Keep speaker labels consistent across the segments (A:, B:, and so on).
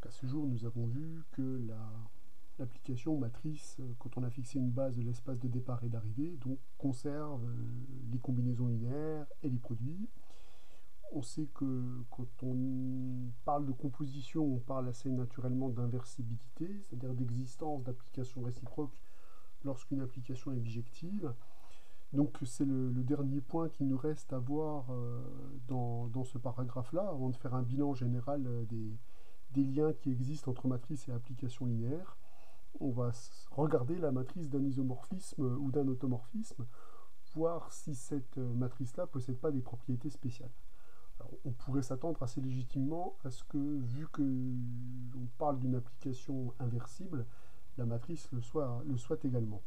A: À ce jour, nous avons vu que l'application matrice, quand on a fixé une base de l'espace de départ et d'arrivée, donc conserve les combinaisons linéaires et les produits. On sait que quand on parle de composition, on parle assez naturellement d'inversibilité, c'est-à-dire d'existence d'applications réciproques lorsqu'une application est bijective. Donc c'est le dernier point qui nous reste à voir dans ce paragraphe-là, avant de faire un bilan général des liens qui existent entre matrice et application linéaire. On va regarder la matrice d'un isomorphisme ou d'un automorphisme, voir si cette matrice-là ne possède pas des propriétés spéciales. Alors, on pourrait s'attendre assez légitimement à ce que, vu qu'on parle d'une application inversible, la matrice le soit également.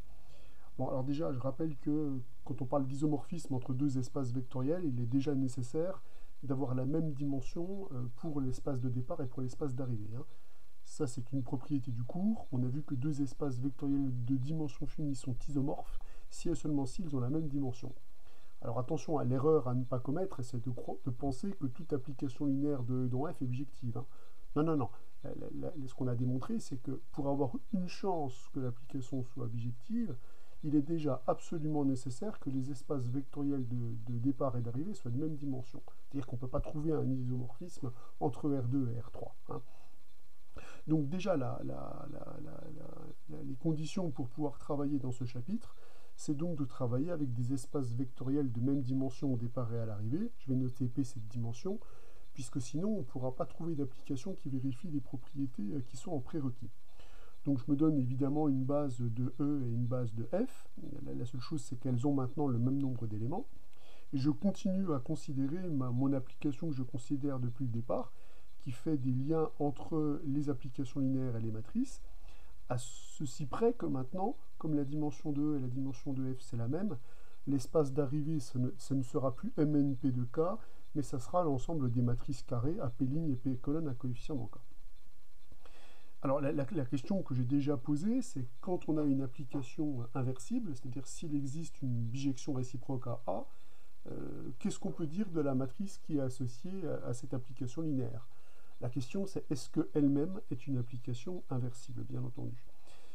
A: Bon, alors déjà, je rappelle que quand on parle d'isomorphisme entre deux espaces vectoriels, il est déjà nécessaire d'avoir la même dimension pour l'espace de départ et pour l'espace d'arrivée. Ça, c'est une propriété du cours. On a vu que deux espaces vectoriels de dimension finie sont isomorphes si et seulement s'ils ont la même dimension. Alors attention à l'erreur à ne pas commettre, c'est de penser que toute application linéaire de E dans F est bijective. Non, non, non. Ce qu'on a démontré, c'est que pour avoir une chance que l'application soit bijective, il est déjà absolument nécessaire que les espaces vectoriels de départ et d'arrivée soient de même dimension. C'est-à-dire qu'on ne peut pas trouver un isomorphisme entre R2 et R3. Donc déjà, les conditions pour pouvoir travailler dans ce chapitre, c'est donc de travailler avec des espaces vectoriels de même dimension au départ et à l'arrivée. Je vais noter P cette dimension, puisque sinon on ne pourra pas trouver d'application qui vérifie les propriétés qui sont en prérequis. Donc je me donne évidemment une base de E et une base de F. La seule chose, c'est qu'elles ont maintenant le même nombre d'éléments. Et je continue à considérer mon application que je considère depuis le départ, qui fait des liens entre les applications linéaires et les matrices, à ceci près que maintenant, comme la dimension de E et la dimension de F c'est la même, l'espace d'arrivée ce ne sera plus MNP de K, mais ça sera l'ensemble des matrices carrées à P' et P colonne à coefficient dans K. Alors la question que j'ai déjà posée, c'est quand on a une application inversible, c'est-à-dire s'il existe une bijection réciproque à A, qu'est-ce qu'on peut dire de la matrice qui est associée à cette application linéaire? La question, c'est est-ce qu'elle-même est une application inversible, bien entendu.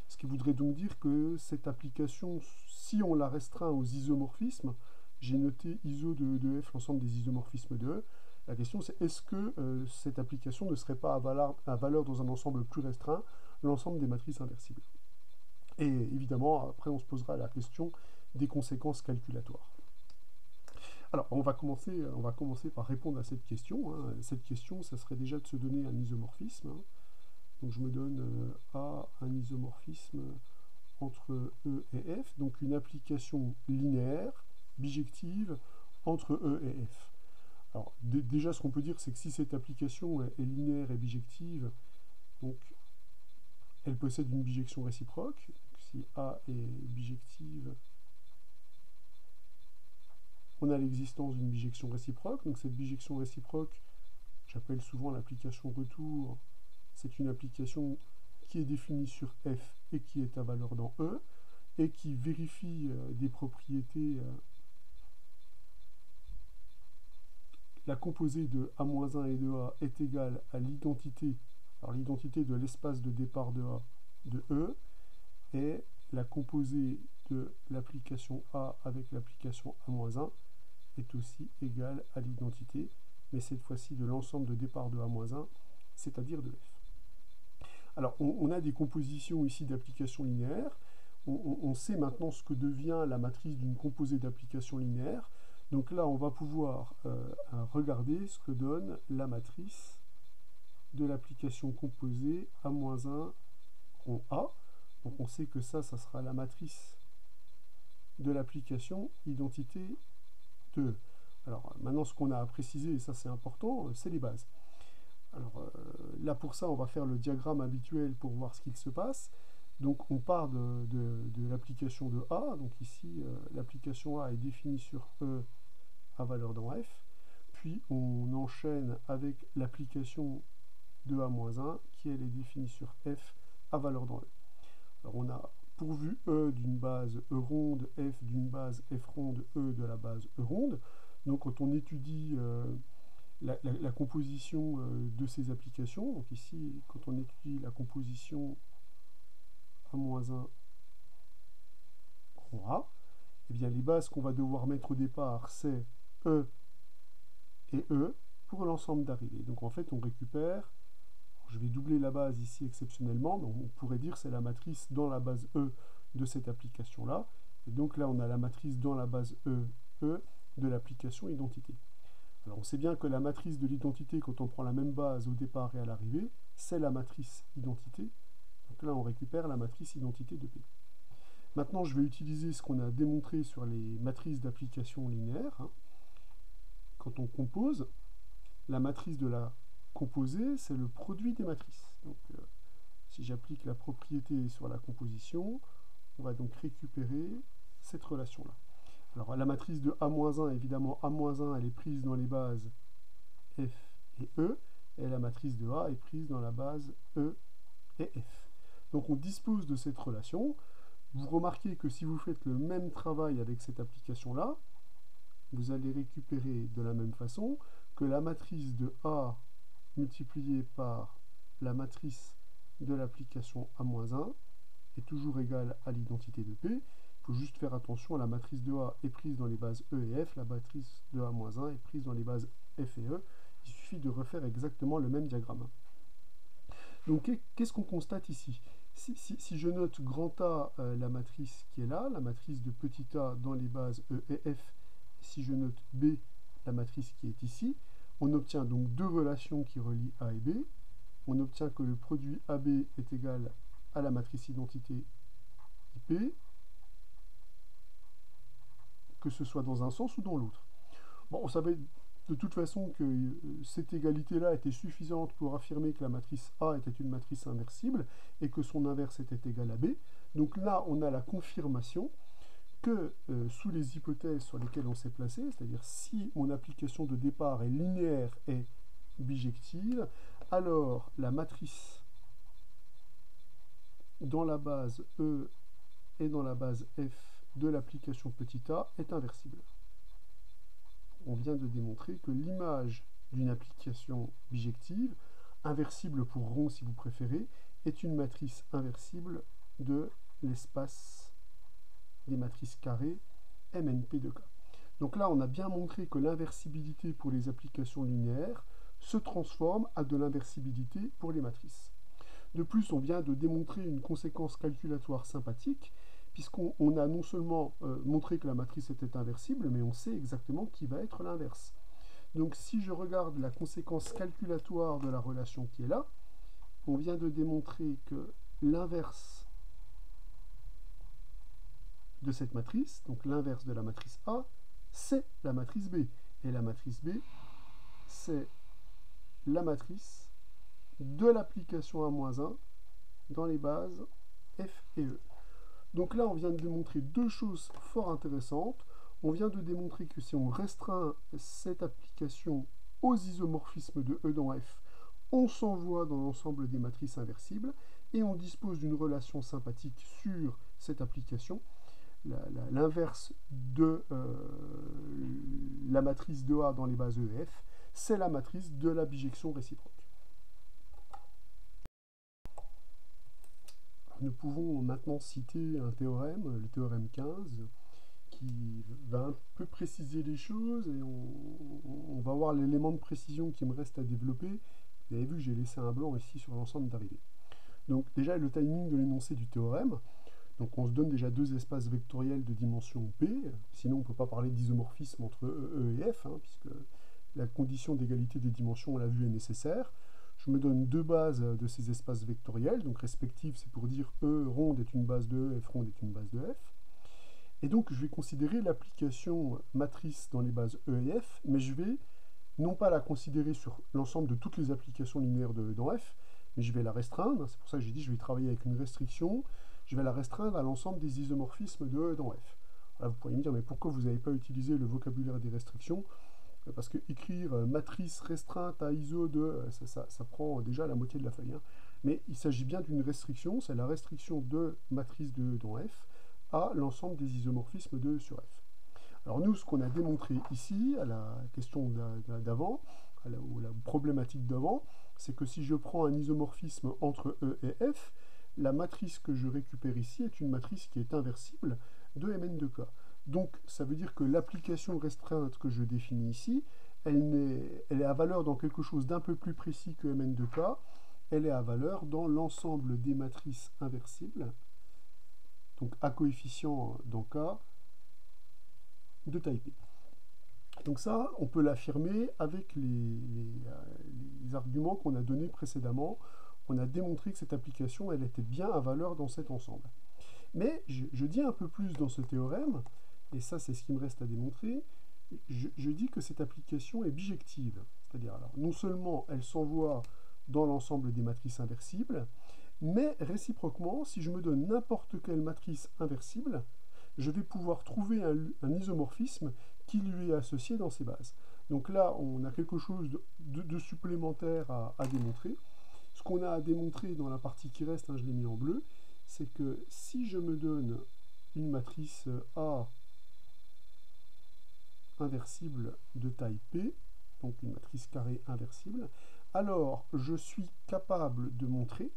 A: Ce qui voudrait donc dire que cette application, si on la restreint aux isomorphismes, j'ai noté iso de F, l'ensemble des isomorphismes de E, la question c'est est-ce que cette application ne serait pas à valeur dans un ensemble plus restreint, l'ensemble des matrices inversibles. Et évidemment, après on se posera la question des conséquences calculatoires. Alors, on va commencer par répondre à cette question. Cette question, ça serait déjà de se donner un isomorphisme. Donc, je me donne A, un isomorphisme entre E et F. Donc, une application linéaire, bijective, entre E et F. Alors, déjà, ce qu'on peut dire, c'est que si cette application est linéaire et bijective, donc, elle possède une bijection réciproque. Si A est bijective, on a l'existence d'une bijection réciproque. Donc cette bijection réciproque, j'appelle souvent l'application retour, c'est une application qui est définie sur F et qui est à valeur dans E, et qui vérifie des propriétés. La composée de A-1 et de A est égale à l'identité, alors l'identité de l'espace de départ de A de E, et la composée de l'application A avec l'application A-1 est aussi égale à l'identité, mais cette fois-ci de l'ensemble de départ de A-1, c'est-à-dire de F. Alors, on a des compositions ici d'applications linéaires. On sait maintenant ce que devient la matrice d'une composée d'applications linéaires. Donc là, on va pouvoir regarder ce que donne la matrice de l'application composée A-1 rond A. Donc on sait que ça sera la matrice de l'application identité de. Alors maintenant, ce qu'on a à préciser, et ça c'est important, c'est les bases. Alors là pour ça, on va faire le diagramme habituel pour voir ce qu'il se passe. Donc on part de l'application de A. Donc ici, l'application A est définie sur E à valeur dans F. Puis on enchaîne avec l'application de A-1 qui elle est définie sur F à valeur dans E. Alors on a pourvu E d'une base E ronde, F d'une base F ronde, E de la base E ronde. Donc quand on étudie la composition de ces applications. Donc ici, quand on étudie la composition A-1 rond A, eh bien les bases qu'on va devoir mettre au départ, c'est E et E pour l'ensemble d'arrivée. Donc en fait, on récupère, je vais doubler la base ici exceptionnellement, mais on pourrait dire c'est la matrice dans la base E de cette application-là. Et donc là, on a la matrice dans la base E de l'application identité. Alors on sait bien que la matrice de l'identité, quand on prend la même base au départ et à l'arrivée, c'est la matrice identité. Donc là, on récupère la matrice identité de P. Maintenant, je vais utiliser ce qu'on a démontré sur les matrices d'application linéaire. Quand on compose, la matrice de la composée, c'est le produit des matrices. Donc, si j'applique la propriété sur la composition, on va donc récupérer cette relation-là. Alors, la matrice de A-1, évidemment, A-1, elle est prise dans les bases F et E, et la matrice de A est prise dans la base E et F. Donc, on dispose de cette relation. Vous remarquez que si vous faites le même travail avec cette application-là, vous allez récupérer de la même façon que la matrice de A multipliée par la matrice de l'application A-1 est toujours égale à l'identité de P. Il faut juste faire attention, la matrice de A est prise dans les bases E et F, la matrice de A-1 est prise dans les bases F et E. Il suffit de refaire exactement le même diagramme. Donc qu'est-ce qu'on constate ici? Si je note grand A, la matrice qui est là, la matrice de petit a dans les bases E et F, si je note B, la matrice qui est ici, on obtient donc deux relations qui relient A et B. On obtient que le produit AB est égal à la matrice identité IP, que ce soit dans un sens ou dans l'autre. Bon, on savait de toute façon que cette égalité-là était suffisante pour affirmer que la matrice A était une matrice inversible et que son inverse était égal à B. Donc là, on a la confirmation que sous les hypothèses sur lesquelles on s'est placé, c'est-à-dire si mon application de départ est linéaire et bijective, alors la matrice dans la base E et dans la base F de l'application petit a est inversible. On vient de démontrer que l'image d'une application bijective, inversible pour rond si vous préférez, est une matrice inversible de l'espace des matrices carrées MNP de K. Donc là, on a bien montré que l'inversibilité pour les applications linéaires se transforme à de l'inversibilité pour les matrices. De plus, on vient de démontrer une conséquence calculatoire sympathique, puisqu'on a non seulement montré que la matrice était inversible, mais on sait exactement qui va être l'inverse. Donc si je regarde la conséquence calculatoire de la relation qui est là, on vient de démontrer que l'inverse de cette matrice, donc l'inverse de la matrice A, c'est la matrice B. Et la matrice B, c'est la matrice de l'application A-1 dans les bases F et E. Donc là, on vient de démontrer deux choses fort intéressantes. On vient de démontrer que si on restreint cette application aux isomorphismes de E dans F, on s'envoie dans l'ensemble des matrices inversibles et on dispose d'une relation sympathique sur cette application. L'inverse de la matrice de A dans les bases E et F, c'est la matrice de la bijection réciproque. Nous pouvons maintenant citer un théorème, le théorème 15, qui va un peu préciser les choses et on va voir l'élément de précision qui me reste à développer. Vous avez vu que j'ai laissé un blanc ici sur l'ensemble d'arrivée. Donc déjà le timing de l'énoncé du théorème. Donc on se donne déjà deux espaces vectoriels de dimension P, sinon on ne peut pas parler d'isomorphisme entre E et F, puisque la condition d'égalité des dimensions, on l'a vu, est nécessaire. Je me donne deux bases de ces espaces vectoriels, donc respectives, c'est pour dire E ronde est une base de E, F ronde est une base de F. Et donc je vais considérer l'application matrice dans les bases E et F, mais je vais non pas la considérer sur l'ensemble de toutes les applications linéaires de E dans F, mais je vais la restreindre, c'est pour ça que j'ai dit que je vais travailler avec une restriction, je vais la restreindre à l'ensemble des isomorphismes de E dans F. Là, vous pourriez me dire, mais pourquoi vous n'avez pas utilisé le vocabulaire des restrictions? Parce que écrire matrice restreinte à ISO de, ça prend déjà la moitié de la feuille. Mais il s'agit bien d'une restriction, c'est la restriction de matrice de E dans F à l'ensemble des isomorphismes de E sur F. Alors nous, ce qu'on a démontré ici, à la question d'avant, la problématique d'avant, c'est que si je prends un isomorphisme entre E et F, la matrice que je récupère ici est une matrice qui est inversible de Mn de K. Donc ça veut dire que l'application restreinte que je définis ici, elle est à valeur dans quelque chose d'un peu plus précis que Mn de K, elle est à valeur dans l'ensemble des matrices inversibles, donc à coefficient dans K, de taille P. Donc ça, on peut l'affirmer avec les arguments qu'on a donnés précédemment. On a démontré que cette application, elle était bien à valeur dans cet ensemble. Mais je dis un peu plus dans ce théorème, et ça c'est ce qui me reste à démontrer, je dis que cette application est bijective. C'est-à-dire, alors, non seulement elle s'envoie dans l'ensemble des matrices inversibles, mais réciproquement, si je me donne n'importe quelle matrice inversible, je vais pouvoir trouver un isomorphisme qui lui est associé dans ses bases. Donc là, on a quelque chose de supplémentaire à démontrer. Ce qu'on a à démontrer dans la partie qui reste, hein, je l'ai mis en bleu, c'est que si je me donne une matrice A inversible de taille P, donc une matrice carrée inversible, alors je suis capable de montrer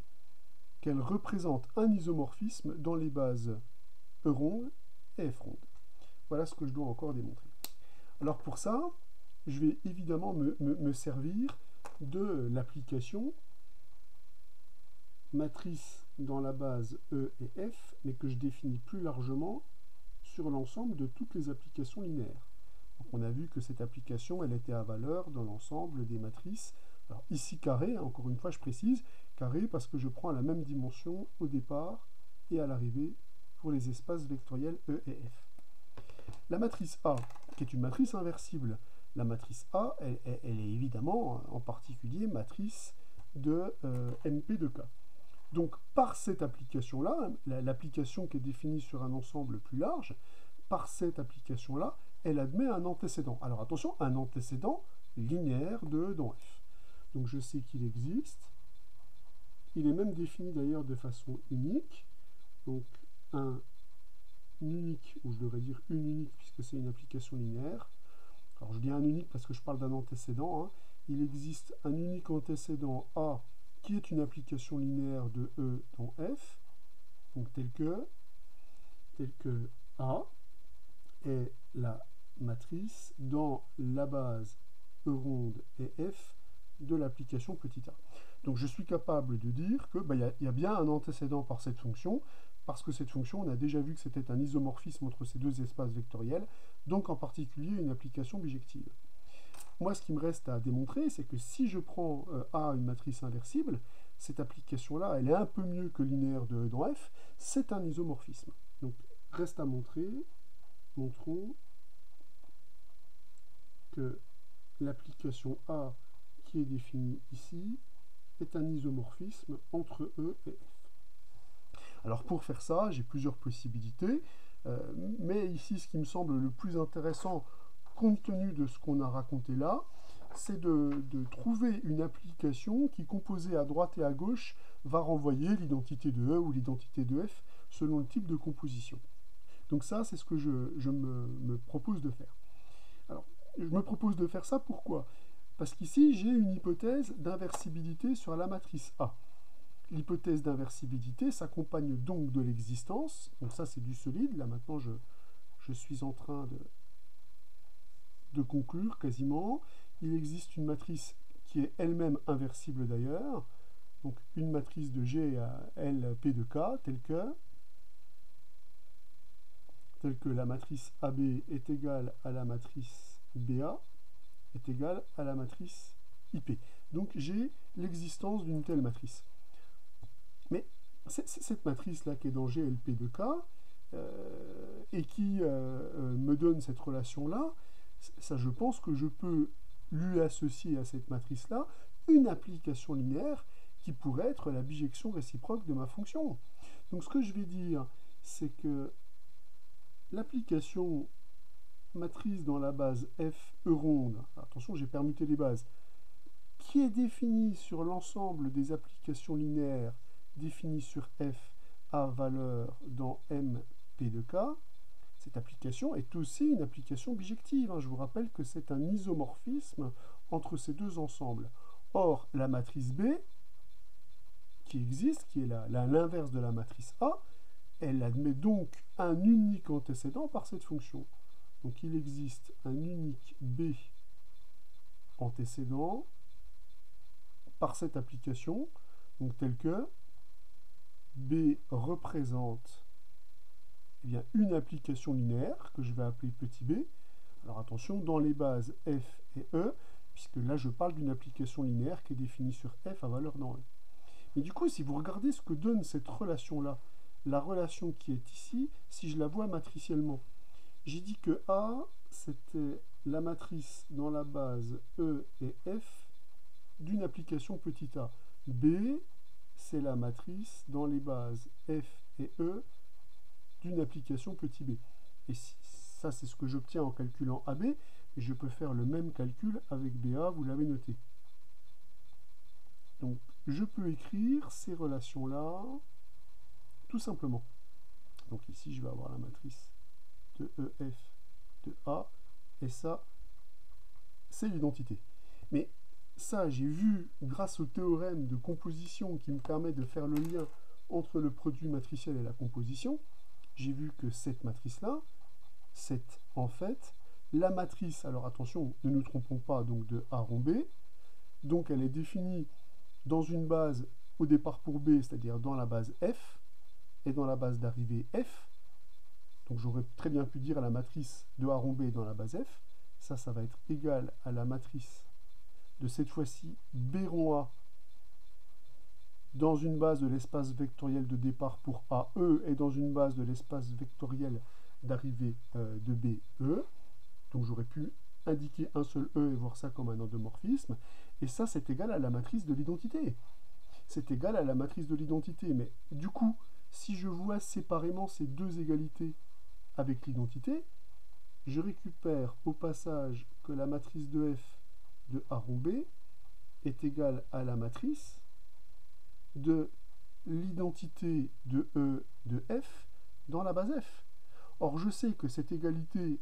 A: qu'elle représente un isomorphisme dans les bases E ronde et F ronde. Voilà ce que je dois encore démontrer. Alors pour ça, je vais évidemment me servir de l'application matrice dans la base E et F, mais que je définis plus largement sur l'ensemble de toutes les applications linéaires. Donc on a vu que cette application, elle était à valeur dans l'ensemble des matrices. Alors ici carré, encore une fois je précise, carré parce que je prends la même dimension au départ et à l'arrivée pour les espaces vectoriels E et F. La matrice A, qui est une matrice inversible, la matrice A, elle est évidemment en particulier matrice de MP de K. Donc par cette application-là, l'application qui est définie sur un ensemble plus large, par cette application-là, elle admet un antécédent. Alors attention, un antécédent linéaire de E dans F. Donc je sais qu'il existe. Il est même défini d'ailleurs de façon unique. Donc un unique, ou je devrais dire une unique puisque c'est une application linéaire. Alors je dis un unique parce que je parle d'un antécédent. Hein. Il existe un unique antécédent A qui est une application linéaire de E dans F, donc tel que A est la matrice dans la base E ronde et F de l'application petit a. Donc je suis capable de dire que y a bien un antécédent par cette fonction, parce que cette fonction, on a déjà vu que c'était un isomorphisme entre ces deux espaces vectoriels, donc en particulier une application bijective. Moi, ce qui me reste à démontrer, c'est que si je prends A une matrice inversible, cette application-là, elle est un peu mieux que linéaire de E dans F, c'est un isomorphisme. Donc, reste à montrer, montrons que l'application A qui est définie ici est un isomorphisme entre E et F. Alors pour faire ça, j'ai plusieurs possibilités, mais ici ce qui me semble le plus intéressant compte tenu de ce qu'on a raconté là, c'est de trouver une application qui, composée à droite et à gauche, va renvoyer l'identité de E ou l'identité de F selon le type de composition. Donc ça, c'est ce que je me propose de faire. Alors, je me propose de faire ça pourquoi? Parce qu'ici, j'ai une hypothèse d'inversibilité sur la matrice A. L'hypothèse d'inversibilité s'accompagne donc de l'existence, donc ça c'est du solide, là maintenant je suis en train de conclure quasiment. Il existe une matrice qui est elle-même inversible d'ailleurs, donc une matrice de G à L P de K, telle que la matrice AB est égale à la matrice BA est égale à la matrice IP. Donc j'ai l'existence d'une telle matrice. Mais cette matrice-là qui est dans GLP de K et qui me donne cette relation-là, ça je pense que je peux lui associer à cette matrice-là une application linéaire qui pourrait être la bijection réciproque de ma fonction. Donc ce que je vais dire, c'est que l'application matrice dans la base F E ronde, attention j'ai permuté les bases, qui est définie sur l'ensemble des applications linéaires définies sur F à valeur dans M P de K, cette application est aussi une application bijective. Je vous rappelle que c'est un isomorphisme entre ces deux ensembles. Or, la matrice B, qui existe, qui est l'inverse de la matrice A, elle admet donc un unique antécédent par cette fonction. Donc il existe un unique B antécédent par cette application, donc tel que B représente une application linéaire que je vais appeler petit b. Alors attention, dans les bases f et e, puisque là je parle d'une application linéaire qui est définie sur f à valeur dans e. Mais du coup, si vous regardez ce que donne cette relation-là, la relation qui est ici, si je la vois matriciellement, j'ai dit que A, c'était la matrice dans la base E et F d'une application petit a. B, c'est la matrice dans les bases F et E d'une application petit b. Et ça, c'est ce que j'obtiens en calculant AB, et je peux faire le même calcul avec BA, vous l'avez noté. Donc, je peux écrire ces relations-là tout simplement. Donc ici, je vais avoir la matrice de EF de A, et ça, c'est l'identité. Mais ça, j'ai vu, grâce au théorème de composition qui me permet de faire le lien entre le produit matriciel et la composition, j'ai vu que cette matrice-là, c'est en fait la matrice, alors attention, ne nous trompons pas, donc de A rond B, donc elle est définie dans une base au départ pour B, c'est-à-dire dans la base F, et dans la base d'arrivée F, donc j'aurais très bien pu dire la matrice de A rond B dans la base F, ça va être égal à la matrice de cette fois-ci B rond A dans une base de l'espace vectoriel de départ pour AE et dans une base de l'espace vectoriel d'arrivée de BE. Donc j'aurais pu indiquer un seul E et voir ça comme un endomorphisme. Et ça, c'est égal à la matrice de l'identité. C'est égal à la matrice de l'identité. Mais du coup, si je vois séparément ces deux égalités avec l'identité, je récupère au passage que la matrice de F de A rond B est égale à la matrice de l'identité de E de F dans la base F. Or, je sais que cette égalité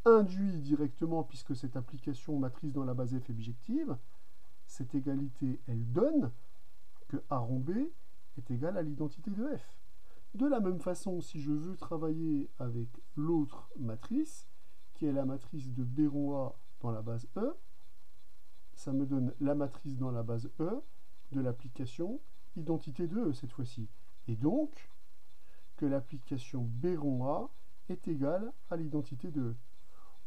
A: induit directement, puisque cette application matrice dans la base F est bijective, cette égalité, elle donne que A rond B est égal à l'identité de F. De la même façon, si je veux travailler avec l'autre matrice, qui est la matrice de B rond A dans la base E, ça me donne la matrice dans la base E de l'application identité de E cette fois-ci. Et donc, que l'application B rond A est égale à l'identité de E.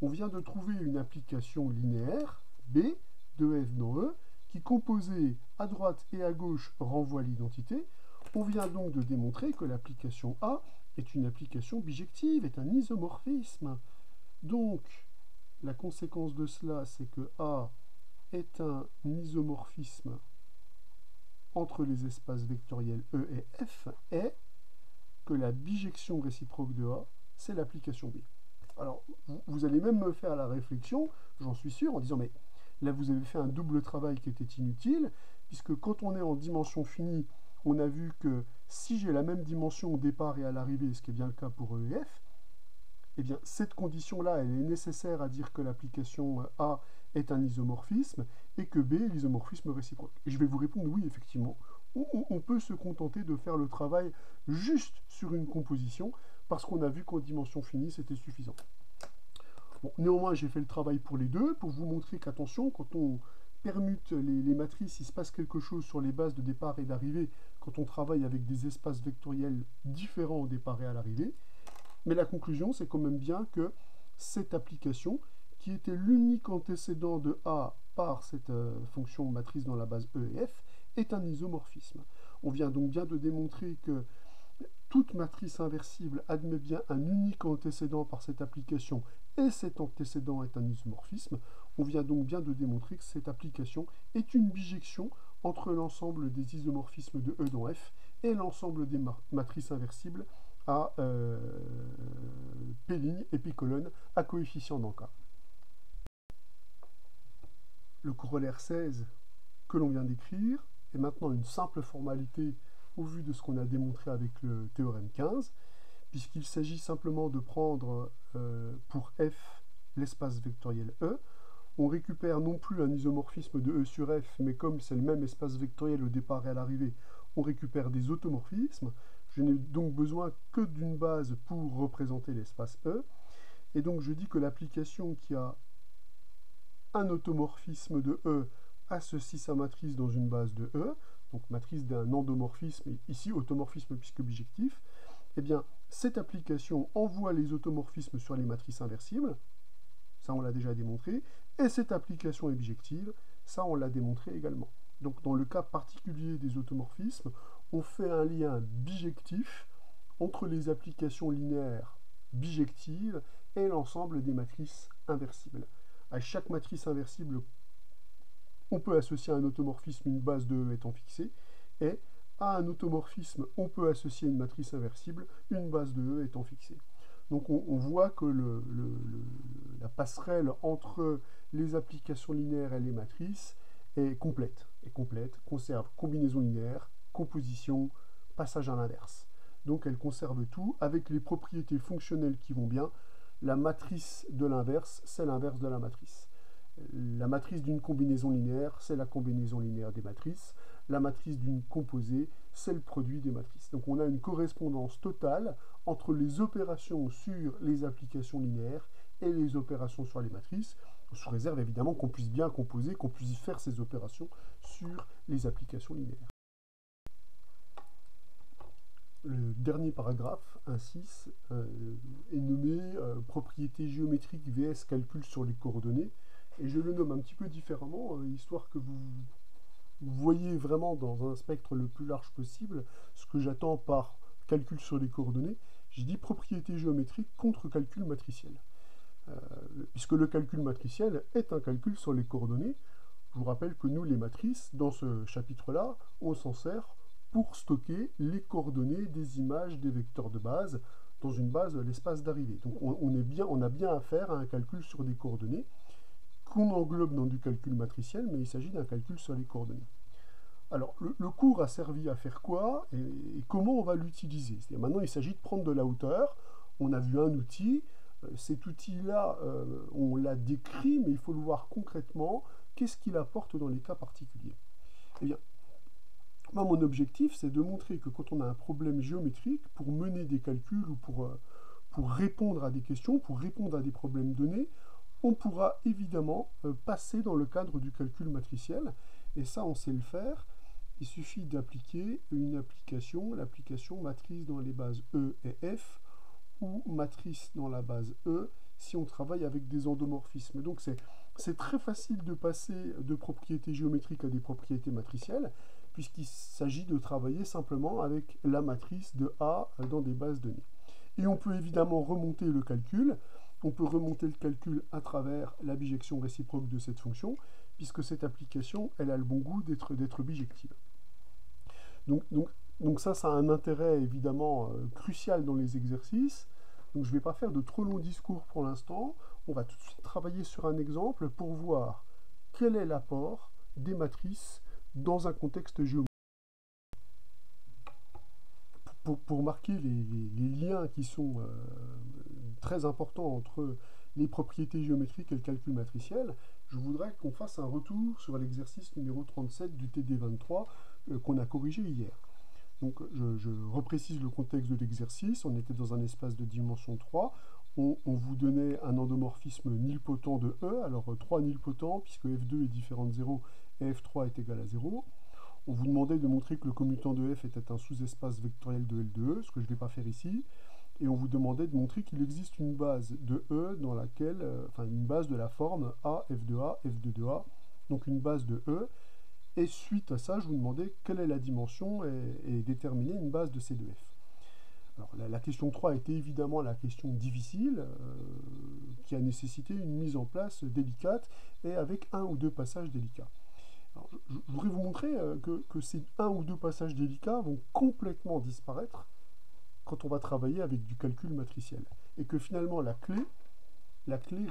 A: On vient de trouver une application linéaire, B, de F dans E, qui composée à droite et à gauche renvoie l'identité. On vient donc de démontrer que l'application A est une application bijective, est un isomorphisme. Donc, la conséquence de cela, c'est que A est un isomorphisme entre les espaces vectoriels E et F, et que la bijection réciproque de A, c'est l'application B. Alors, vous allez même me faire la réflexion, j'en suis sûr, en disant, mais là, vous avez fait un double travail qui était inutile, puisque quand on est en dimension finie, on a vu que si j'ai la même dimension au départ et à l'arrivée, ce qui est bien le cas pour E et F, eh bien, cette condition-là, elle est nécessaire à dire que l'application A est un isomorphisme et que B est l'isomorphisme réciproque. Et je vais vous répondre oui, effectivement. On peut se contenter de faire le travail juste sur une composition parce qu'on a vu qu'en dimension finie, c'était suffisant. Bon, néanmoins, j'ai fait le travail pour les deux pour vous montrer qu'attention, quand on permute les matrices, il se passe quelque chose sur les bases de départ et d'arrivée quand on travaille avec des espaces vectoriels différents au départ et à l'arrivée. Mais la conclusion, c'est quand même bien que cette application, qui était l'unique antécédent de A par cette fonction matrice dans la base E et F, est un isomorphisme. On vient donc bien de démontrer que toute matrice inversible admet bien un unique antécédent par cette application, et cet antécédent est un isomorphisme. On vient donc bien de démontrer que cette application est une bijection entre l'ensemble des isomorphismes de E dans F et l'ensemble des matrices inversibles à P' et P' à coefficient dans K. Le corollaire 16 que l'on vient d'écrire est maintenant une simple formalité au vu de ce qu'on a démontré avec le théorème 15, puisqu'il s'agit simplement de prendre pour F l'espace vectoriel E. on récupère non plus un isomorphisme de E sur F, mais comme c'est le même espace vectoriel au départ et à l'arrivée, on récupère des automorphismes. Je n'ai donc besoin que d'une base pour représenter l'espace E. Et donc je dis que l'application qui a un automorphisme de E associe sa matrice dans une base de E, donc matrice d'un endomorphisme, et ici automorphisme puisque bijectif, eh bien cette application envoie les automorphismes sur les matrices inversibles, ça on l'a déjà démontré, et cette application est bijective, ça on l'a démontré également. Donc dans le cas particulier des automorphismes, on fait un lien bijectif entre les applications linéaires bijectives et l'ensemble des matrices inversibles. À chaque matrice inversible, on peut associer à un automorphisme une base de E étant fixée, et à un automorphisme, on peut associer une matrice inversible, une base de E étant fixée. Donc on voit que la passerelle entre les applications linéaires et les matrices est complète, conserve combinaison linéaire, composition, passage à l'inverse. Donc elle conserve tout avec les propriétés fonctionnelles qui vont bien. La matrice de l'inverse, c'est l'inverse de la matrice. La matrice d'une combinaison linéaire, c'est la combinaison linéaire des matrices. La matrice d'une composée, c'est le produit des matrices. Donc on a une correspondance totale entre les opérations sur les applications linéaires et les opérations sur les matrices, sous réserve évidemment qu'on puisse bien composer, qu'on puisse faire ces opérations sur les applications linéaires. Le dernier paragraphe, 1.6, est nommé propriété géométrique vs calcul sur les coordonnées, et je le nomme un petit peu différemment, histoire que vous voyez vraiment dans un spectre le plus large possible ce que j'attends par calcul sur les coordonnées. J'ai dit propriété géométrique contre calcul matriciel. Puisque le calcul matriciel est un calcul sur les coordonnées. Je vous rappelle que nous, les matrices, dans ce chapitre-là, on s'en sert pour stocker les coordonnées des images des vecteurs de base dans une base de l'espace d'arrivée. Donc on a bien affaire à un calcul sur des coordonnées qu'on englobe dans du calcul matriciel, mais il s'agit d'un calcul sur les coordonnées. Alors, le cours a servi à faire quoi et comment on va l'utiliser? Maintenant, il s'agit de prendre de la hauteur. On a vu un outil. Cet outil-là, on l'a décrit, mais il faut le voir concrètement. Qu'est-ce qu'il apporte dans les cas particuliers? Eh bien, moi, mon objectif, c'est de montrer que quand on a un problème géométrique, pour mener des calculs ou pour répondre à des questions, pour répondre à des problèmes donnés, on pourra évidemment passer dans le cadre du calcul matriciel. Et ça, on sait le faire. Il suffit d'appliquer une application, l'application matrice dans les bases E et F, ou matrice dans la base E, si on travaille avec des endomorphismes. Donc c'est très facile de passer de propriétés géométriques à des propriétés matricielles, puisqu'il s'agit de travailler simplement avec la matrice de A dans des bases données. Et on peut évidemment remonter le calcul. On peut remonter le calcul à travers la bijection réciproque de cette fonction, puisque cette application, elle a le bon goût d'être bijective. Donc ça a un intérêt évidemment crucial dans les exercices. Donc je ne vais pas faire de trop longs discours pour l'instant. On va tout de suite travailler sur un exemple pour voir quel est l'apport des matrices dans un contexte géométrique. Pour marquer les liens qui sont très importants entre les propriétés géométriques et le calcul matriciel, je voudrais qu'on fasse un retour sur l'exercice numéro 37 du TD23 qu'on a corrigé hier. Donc je reprécise le contexte de l'exercice. On était dans un espace de dimension 3. On vous donnait un endomorphisme nilpotent de E, alors 3 nilpotents, puisque F2 est différent de 0 et F3 est égal à 0. On vous demandait de montrer que le commutant de F était un sous-espace vectoriel de L de E, ce que je ne vais pas faire ici. Et on vous demandait de montrer qu'il existe une base de E dans laquelle, une base de la forme A, F de A, F de A, donc une base de E. Et suite à ça, je vous demandais quelle est la dimension et déterminer une base de C de F. Alors la question 3 était évidemment la question difficile, qui a nécessité une mise en place délicate et avec un ou deux passages délicats. Alors, je voudrais vous montrer que ces un ou deux passages délicats vont complètement disparaître quand on va travailler avec du calcul matriciel. Et que finalement la clé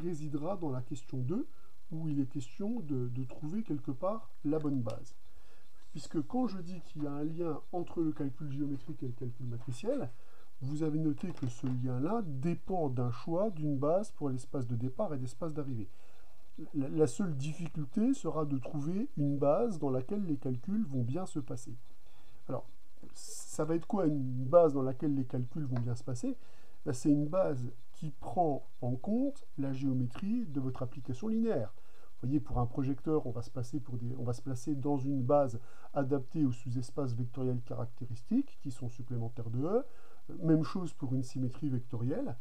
A: résidera dans la question 2, où il est question de trouver quelque part la bonne base. Puisque quand je dis qu'il y a un lien entre le calcul géométrique et le calcul matriciel, vous avez noté que ce lien-là dépend d'un choix d'une base pour l'espace de départ et l'espace d'arrivée. La seule difficulté sera de trouver une base dans laquelle les calculs vont bien se passer. Alors, ça va être quoi une base dans laquelle les calculs vont bien se passer? Ben, c'est une base qui prend en compte la géométrie de votre application linéaire. Vous voyez, pour un projecteur, on va se placer dans une base adaptée aux sous-espaces vectoriels caractéristiques, qui sont supplémentaires de E. Même chose pour une symétrie vectorielle.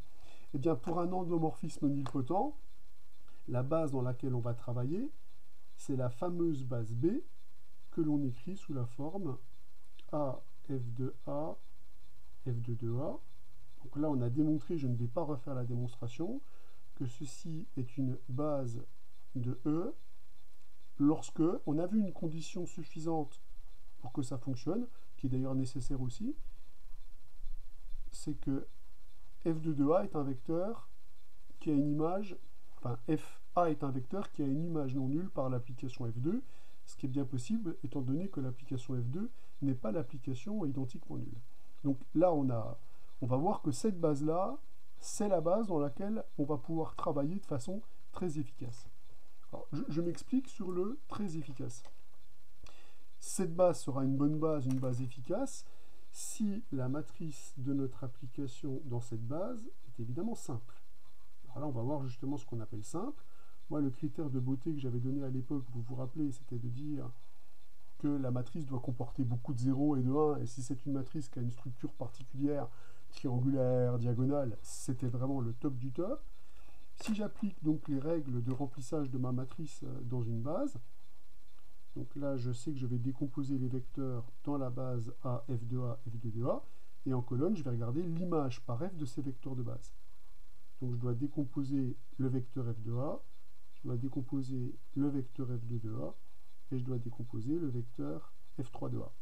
A: Et bien, pour un endomorphisme nilpotent, la base dans laquelle on va travailler, c'est la fameuse base B que l'on écrit sous la forme A, F de A, F de 2A. Donc là, on a démontré, je ne vais pas refaire la démonstration, que ceci est une base de E lorsque on a vu une condition suffisante pour que ça fonctionne, qui est d'ailleurs nécessaire aussi, c'est que F de 2A est un vecteur qui a une image, enfin FA est un vecteur qui a une image non nulle par l'application F2, ce qui est bien possible étant donné que l'application F2 n'est pas l'application identiquement nulle. Donc là, on va voir que cette base-là, c'est la base dans laquelle on va pouvoir travailler de façon très efficace. Alors, je m'explique sur le très efficace. Cette base sera une bonne base, une base efficace, si la matrice de notre application dans cette base est évidemment simple. Alors là, on va voir justement ce qu'on appelle simple. Moi, le critère de beauté que j'avais donné à l'époque, vous vous rappelez, c'était de dire que la matrice doit comporter beaucoup de 0 et de 1, et si c'est une matrice qui a une structure particulière, triangulaire, diagonale, c'était vraiment le top du top. Si j'applique donc les règles de remplissage de ma matrice dans une base, donc là je sais que je vais décomposer les vecteurs dans la base A, F de A, F de 2A, et en colonne je vais regarder l'image par F de ces vecteurs de base. Donc je dois décomposer le vecteur F de A, je dois décomposer le vecteur F de 2A, et je dois décomposer le vecteur F3 de A.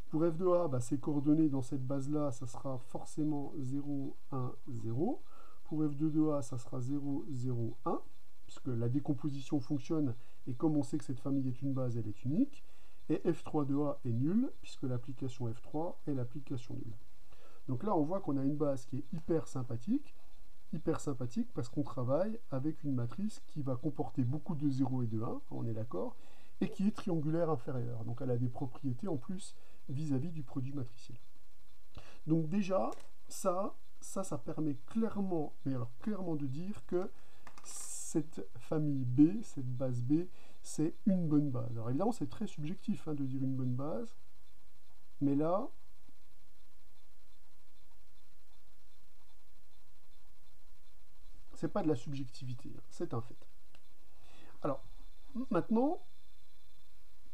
A: Pour F de A, bah, ces coordonnées dans cette base-là, ça sera forcément 0, 1, 0. Pour F2 de A, ça sera 0, 0, 1, puisque la décomposition fonctionne, et comme on sait que cette famille est une base, elle est unique. Et F3 de A est nulle, puisque l'application F3 est l'application nulle. Donc là, on voit qu'on a une base qui est hyper sympathique parce qu'on travaille avec une matrice qui va comporter beaucoup de 0 et de 1, on est d'accord, et qui est triangulaire inférieure. Donc elle a des propriétés en plus vis-à-vis du produit matriciel. Donc déjà, ça permet clairement, mais alors clairement de dire que cette famille B, cette base B, c'est une bonne base. Alors évidemment, c'est très subjectif de dire une bonne base, mais là, c'est pas de la subjectivité, c'est un fait. Alors, maintenant,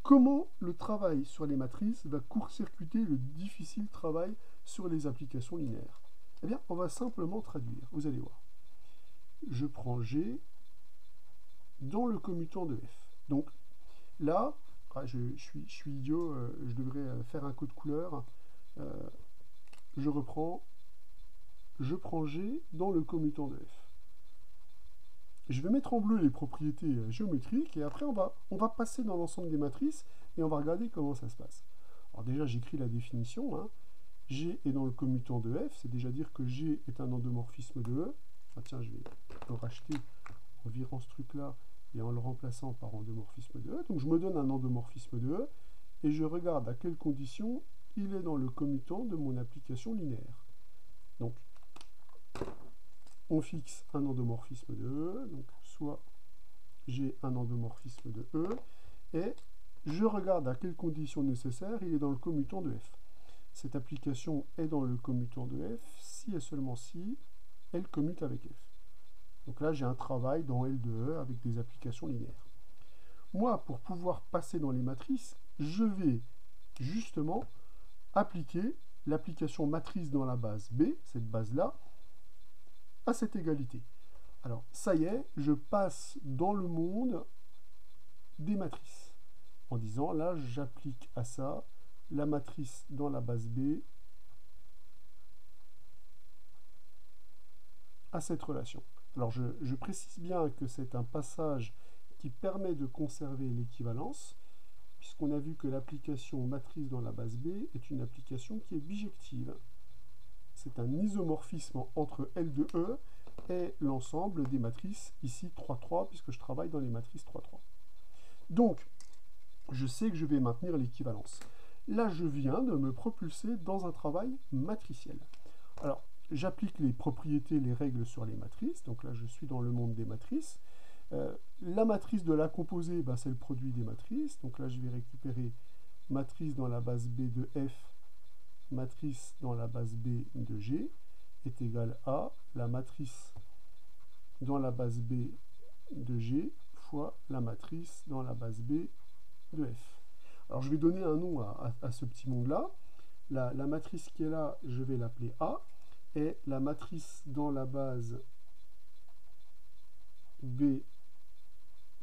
A: comment le travail sur les matrices va court-circuiter le difficile travail sur les applications linéaires? Eh bien, on va simplement traduire, vous allez voir. Je prends G dans le commutant de F. Donc là, je suis idiot, je devrais faire un code couleur. Je prends G dans le commutant de F. Je vais mettre en bleu les propriétés géométriques et après on va passer dans l'ensemble des matrices et on va regarder comment ça se passe. Alors déjà j'écris la définition. G est dans le commutant de F, c'est déjà dire que G est un endomorphisme de E. Ah tiens, je vais le racheter en virant ce truc-là et en le remplaçant par endomorphisme de E. Donc je me donne un endomorphisme de E et je regarde à quelles conditions il est dans le commutant de mon application linéaire. Donc on fixe un endomorphisme de E, donc soit j'ai un endomorphisme de E, et je regarde à quelles conditions nécessaires il est dans le commutant de F. Cette application est dans le commutant de F si et seulement si elle commute avec F. Donc là, j'ai un travail dans L de E avec des applications linéaires. Moi, pour pouvoir passer dans les matrices, je vais justement appliquer l'application matrice dans la base B, cette base-là, à cette égalité. Alors, ça y est, je passe dans le monde des matrices. En disant, là, j'applique à ça la matrice dans la base B à cette relation. Alors, je précise bien que c'est un passage qui permet de conserver l'équivalence, puisqu'on a vu que l'application matrice dans la base B est une application qui est bijective. C'est un isomorphisme entre L de E est l'ensemble des matrices, ici 3, 3, puisque je travaille dans les matrices 3, 3. Donc, je sais que je vais maintenir l'équivalence. Là, je viens de me propulser dans un travail matriciel. Alors, j'applique les propriétés, les règles sur les matrices. Donc là, je suis dans le monde des matrices. La matrice de la composée, ben, c'est le produit des matrices. Donc là, je vais récupérer matrice dans la base B de F, matrice dans la base B de G, est égal à la matrice dans la base B de G fois la matrice dans la base B de F. Alors je vais donner un nom à ce petit monde-là. La matrice qui est là, je vais l'appeler A, et la matrice dans la base B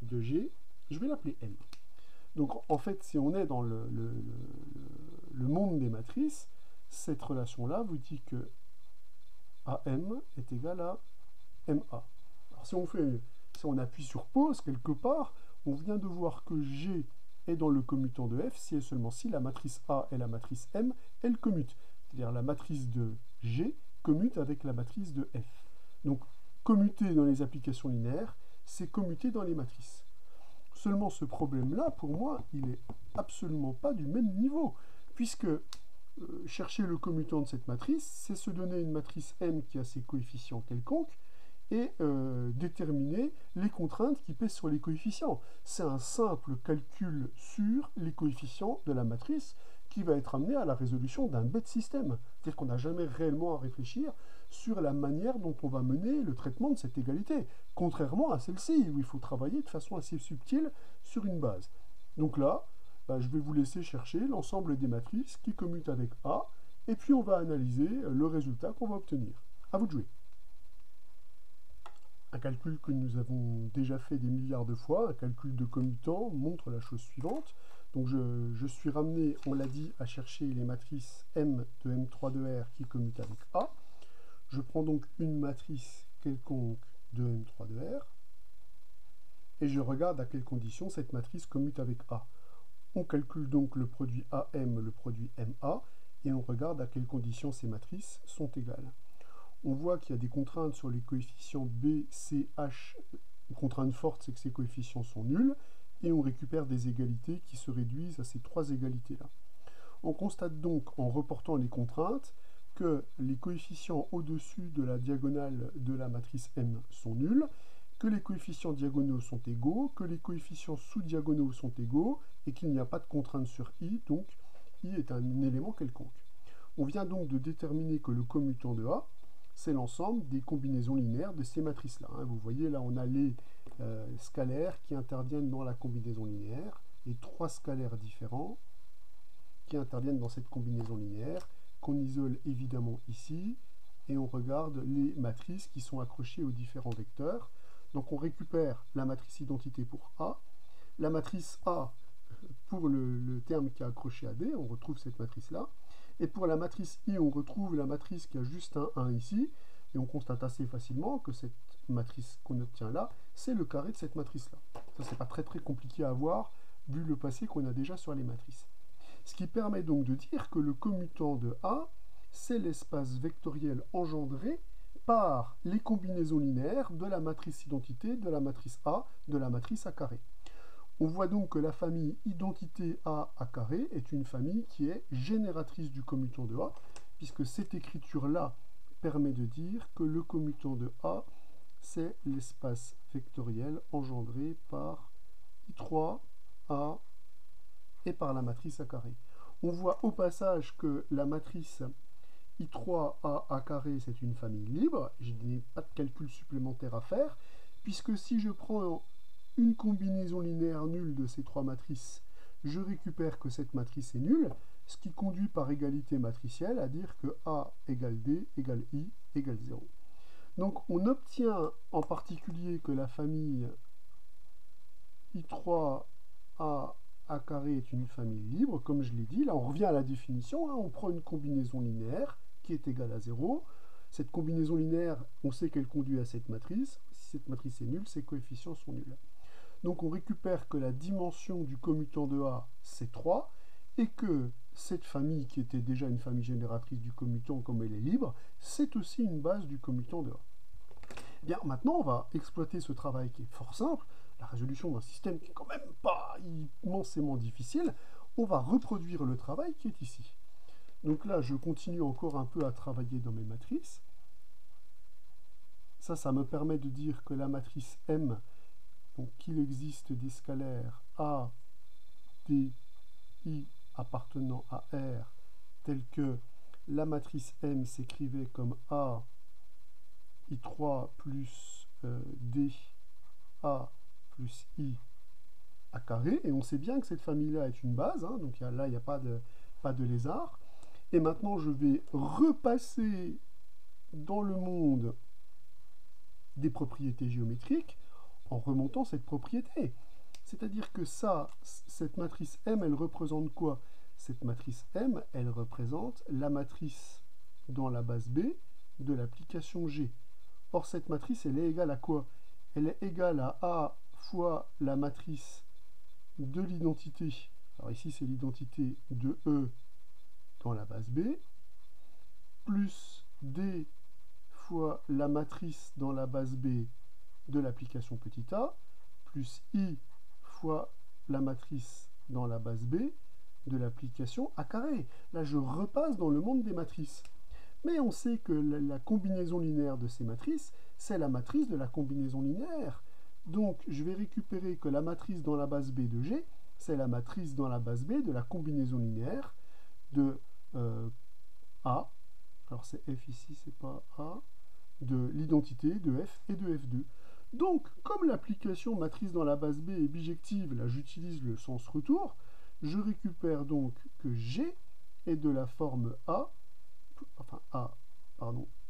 A: de G, je vais l'appeler M. Donc en fait, si on est dans le monde des matrices, cette relation-là vous dit que AM est égal à MA. Alors si on appuie sur pause quelque part, on vient de voir que G est dans le commutant de F si et seulement si la matrice A et la matrice M, elles commutent. C'est-à-dire la matrice de G commute avec la matrice de F. Donc commuter dans les applications linéaires, c'est commuter dans les matrices. Seulement ce problème-là, pour moi, il n'est absolument pas du même niveau, puisque chercher le commutant de cette matrice, c'est se donner une matrice M qui a ses coefficients quelconques, et déterminer les contraintes qui pèsent sur les coefficients. C'est un simple calcul sur les coefficients de la matrice qui va être amené à la résolution d'un bête système. C'est-à-dire qu'on n'a jamais réellement à réfléchir sur la manière dont on va mener le traitement de cette égalité, contrairement à celle-ci, où il faut travailler de façon assez subtile sur une base. Donc là, je vais vous laisser chercher l'ensemble des matrices qui commutent avec A, et puis on va analyser le résultat qu'on va obtenir. À vous de jouer. Un calcul que nous avons déjà fait des milliards de fois, un calcul de commutant, montre la chose suivante. Donc je suis ramené, on l'a dit, à chercher les matrices M de M3 de R qui commutent avec A. Je prends donc une matrice quelconque de M3 de R, et je regarde à quelles conditions cette matrice commute avec A. On calcule donc le produit AM, le produit MA, et on regarde à quelles conditions ces matrices sont égales. On voit qu'il y a des contraintes sur les coefficients B, C, H. Une contrainte forte, c'est que ces coefficients sont nuls, et on récupère des égalités qui se réduisent à ces trois égalités-là. On constate donc, en reportant les contraintes, que les coefficients au-dessus de la diagonale de la matrice M sont nuls, que les coefficients diagonaux sont égaux, que les coefficients sous-diagonaux sont égaux, et qu'il n'y a pas de contrainte sur I, donc I est un élément quelconque. On vient donc de déterminer que le commutant de A, c'est l'ensemble des combinaisons linéaires de ces matrices-là. Vous voyez, là, on a les scalaires qui interviennent dans la combinaison linéaire, les trois scalaires différents qui interviennent dans cette combinaison linéaire, qu'on isole évidemment ici, et on regarde les matrices qui sont accrochées aux différents vecteurs. Donc on récupère la matrice identité pour A, la matrice A pour le terme qui est accroché à D, on retrouve cette matrice-là, et pour la matrice I, on retrouve la matrice qui a juste un 1 ici, et on constate assez facilement que cette matrice qu'on obtient là, c'est le carré de cette matrice-là. Ça, c'est pas très compliqué à voir, vu le passé qu'on a déjà sur les matrices. Ce qui permet donc de dire que le commutant de A, c'est l'espace vectoriel engendré par les combinaisons linéaires de la matrice identité, de la matrice A, de la matrice A carré. On voit donc que la famille identité A carré est une famille qui est génératrice du commutant de A, puisque cette écriture-là permet de dire que le commutant de A, c'est l'espace vectoriel engendré par I3 A et par la matrice A carré. On voit au passage que la matrice I3A carré, c'est une famille libre. Je n'ai pas de calcul supplémentaire à faire, puisque si je prends une combinaison linéaire nulle de ces trois matrices, je récupère que cette matrice est nulle, ce qui conduit par égalité matricielle à dire que A égale D égale I égale 0. Donc on obtient en particulier que la famille I3A carré est une famille libre, comme je l'ai dit. Là on revient à la définition, on prend une combinaison linéaire qui est égale à 0. Cette combinaison linéaire, on sait qu'elle conduit à cette matrice. Si cette matrice est nulle, ses coefficients sont nuls. Donc on récupère que la dimension du commutant de A, c'est 3, et que cette famille, qui était déjà une famille génératrice du commutant comme elle est libre, c'est aussi une base du commutant de A. Bien, maintenant, on va exploiter ce travail qui est fort simple, la résolution d'un système qui est quand même pas immensément difficile. On va reproduire le travail qui est ici. Donc là, je continue encore un peu à travailler dans mes matrices. Ça me permet de dire que la matrice M, donc qu'il existe des scalaires A, D, I appartenant à R, tels que la matrice M s'écrivait comme A, I3 plus D, A plus I à carré. Et on sait bien que cette famille-là est une base, hein, donc là, il n'y a pas de lézard. Et maintenant, je vais repasser dans le monde des propriétés géométriques en remontant cette propriété. C'est-à-dire que cette matrice M, elle représente quoi? Cette matrice M, elle représente la matrice dans la base B de l'application G. Or, cette matrice, elle est égale à quoi? Elle est égale à A fois la matrice de l'identité. Alors ici, c'est l'identité de E dans la base B, plus D fois la matrice dans la base B de l'application petit a, plus I fois la matrice dans la base B de l'application A carré. Là, je repasse dans le monde des matrices. Mais on sait que la combinaison linéaire de ces matrices, c'est la matrice de la combinaison linéaire. Donc, je vais récupérer que la matrice dans la base B de G, c'est la matrice dans la base B de la combinaison linéaire de A. Alors, c'est F ici, c'est pas A. De l'identité de F et de F2. Donc, comme l'application matrice dans la base B est bijective, là j'utilise le sens retour, je récupère donc que G est de la forme A,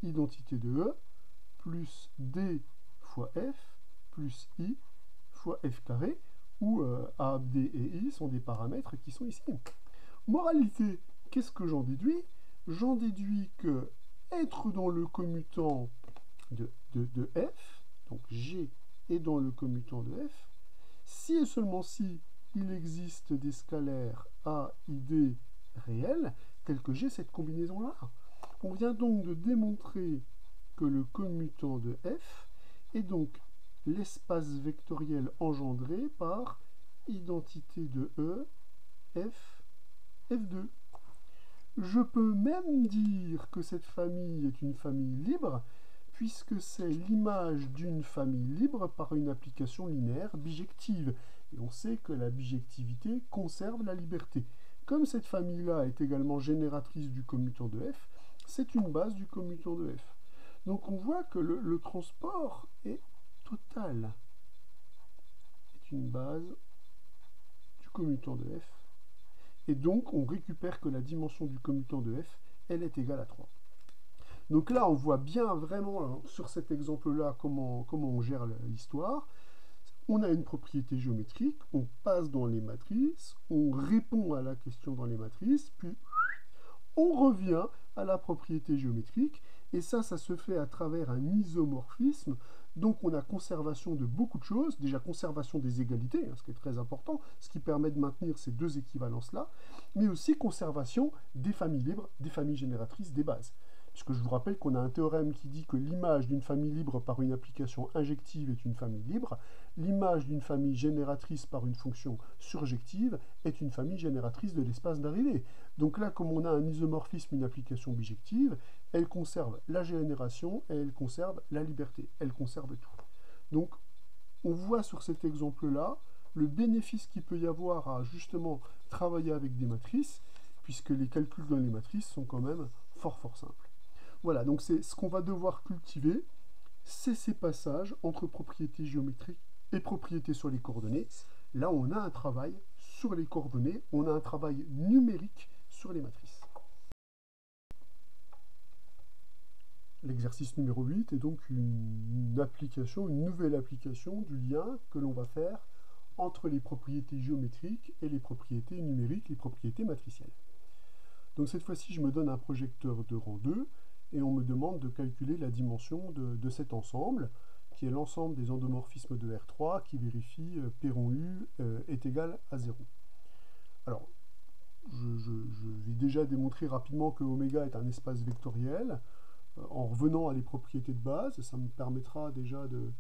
A: identité de E, plus D fois F, plus I fois F carré, où A, D et I sont des paramètres qui sont ici. Moralité, qu'est-ce que j'en déduis? J'en déduis que être dans le commutant de F, donc G est dans le commutant de F, si et seulement si il existe des scalaires A, I, D réels, tels que j'ai cette combinaison-là. On vient donc de démontrer que le commutant de F est donc l'espace vectoriel engendré par identité de E, F, F2. Je peux même dire que cette famille est une famille libre, puisque c'est l'image d'une famille libre par une application linéaire bijective. Et on sait que la bijectivité conserve la liberté. Comme cette famille-là est également génératrice du commutant de F, c'est une base du commutant de F. Donc on voit que le transport est total. C'est une base du commutant de F. Et donc, on récupère que la dimension du commutant de F, elle est égale à 3. Donc là, on voit bien vraiment, sur cet exemple-là, comment on gère l'histoire. On a une propriété géométrique, on passe dans les matrices, on répond à la question dans les matrices, puis on revient à la propriété géométrique, et ça se fait à travers un isomorphisme. Donc on a conservation de beaucoup de choses, déjà conservation des égalités, ce qui est très important, ce qui permet de maintenir ces deux équivalences-là, mais aussi conservation des familles libres, des familles génératrices, des bases. Puisque je vous rappelle qu'on a un théorème qui dit que l'image d'une famille libre par une application injective est une famille libre, l'image d'une famille génératrice par une fonction surjective est une famille génératrice de l'espace d'arrivée. Donc là, comme on a un isomorphisme, une application bijective, elle conserve la génération et elle conserve la liberté. Elle conserve tout. Donc, on voit sur cet exemple-là le bénéfice qu'il peut y avoir à justement travailler avec des matrices, puisque les calculs dans les matrices sont quand même fort simples. Voilà, donc c'est ce qu'on va devoir cultiver, c'est ces passages entre propriétés géométriques et propriétés sur les coordonnées. Là, on a un travail sur les coordonnées, on a un travail numérique sur les matrices. L'exercice numéro 8 est donc une nouvelle application du lien que l'on va faire entre les propriétés géométriques et les propriétés numériques, les propriétés matricielles. Donc cette fois-ci, je me donne un projecteur de rang 2, et on me demande de calculer la dimension de cet ensemble, qui est l'ensemble des endomorphismes de R3 qui vérifie P rond U est égal à 0. Alors, je vais déjà démontrer rapidement que oméga est un espace vectoriel. en revenant à les propriétés de base. Ça me permettra déjà de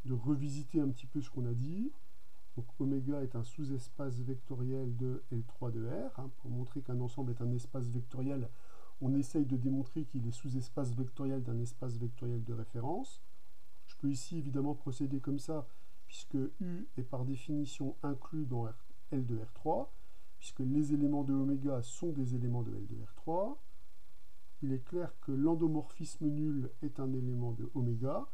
A: revisiter un petit peu ce qu'on a dit. Donc oméga est un sous-espace vectoriel de L3 de R. Hein. Pour montrer qu'un ensemble est un espace vectoriel, on essaye de démontrer qu'il est sous-espace vectoriel d'un espace vectoriel de référence. Je peux ici évidemment procéder comme ça, puisque U est par définition inclus dans L de R3, puisque les éléments de oméga sont des éléments de L de R3. Il est clair que l'endomorphisme nul est un élément de oméga,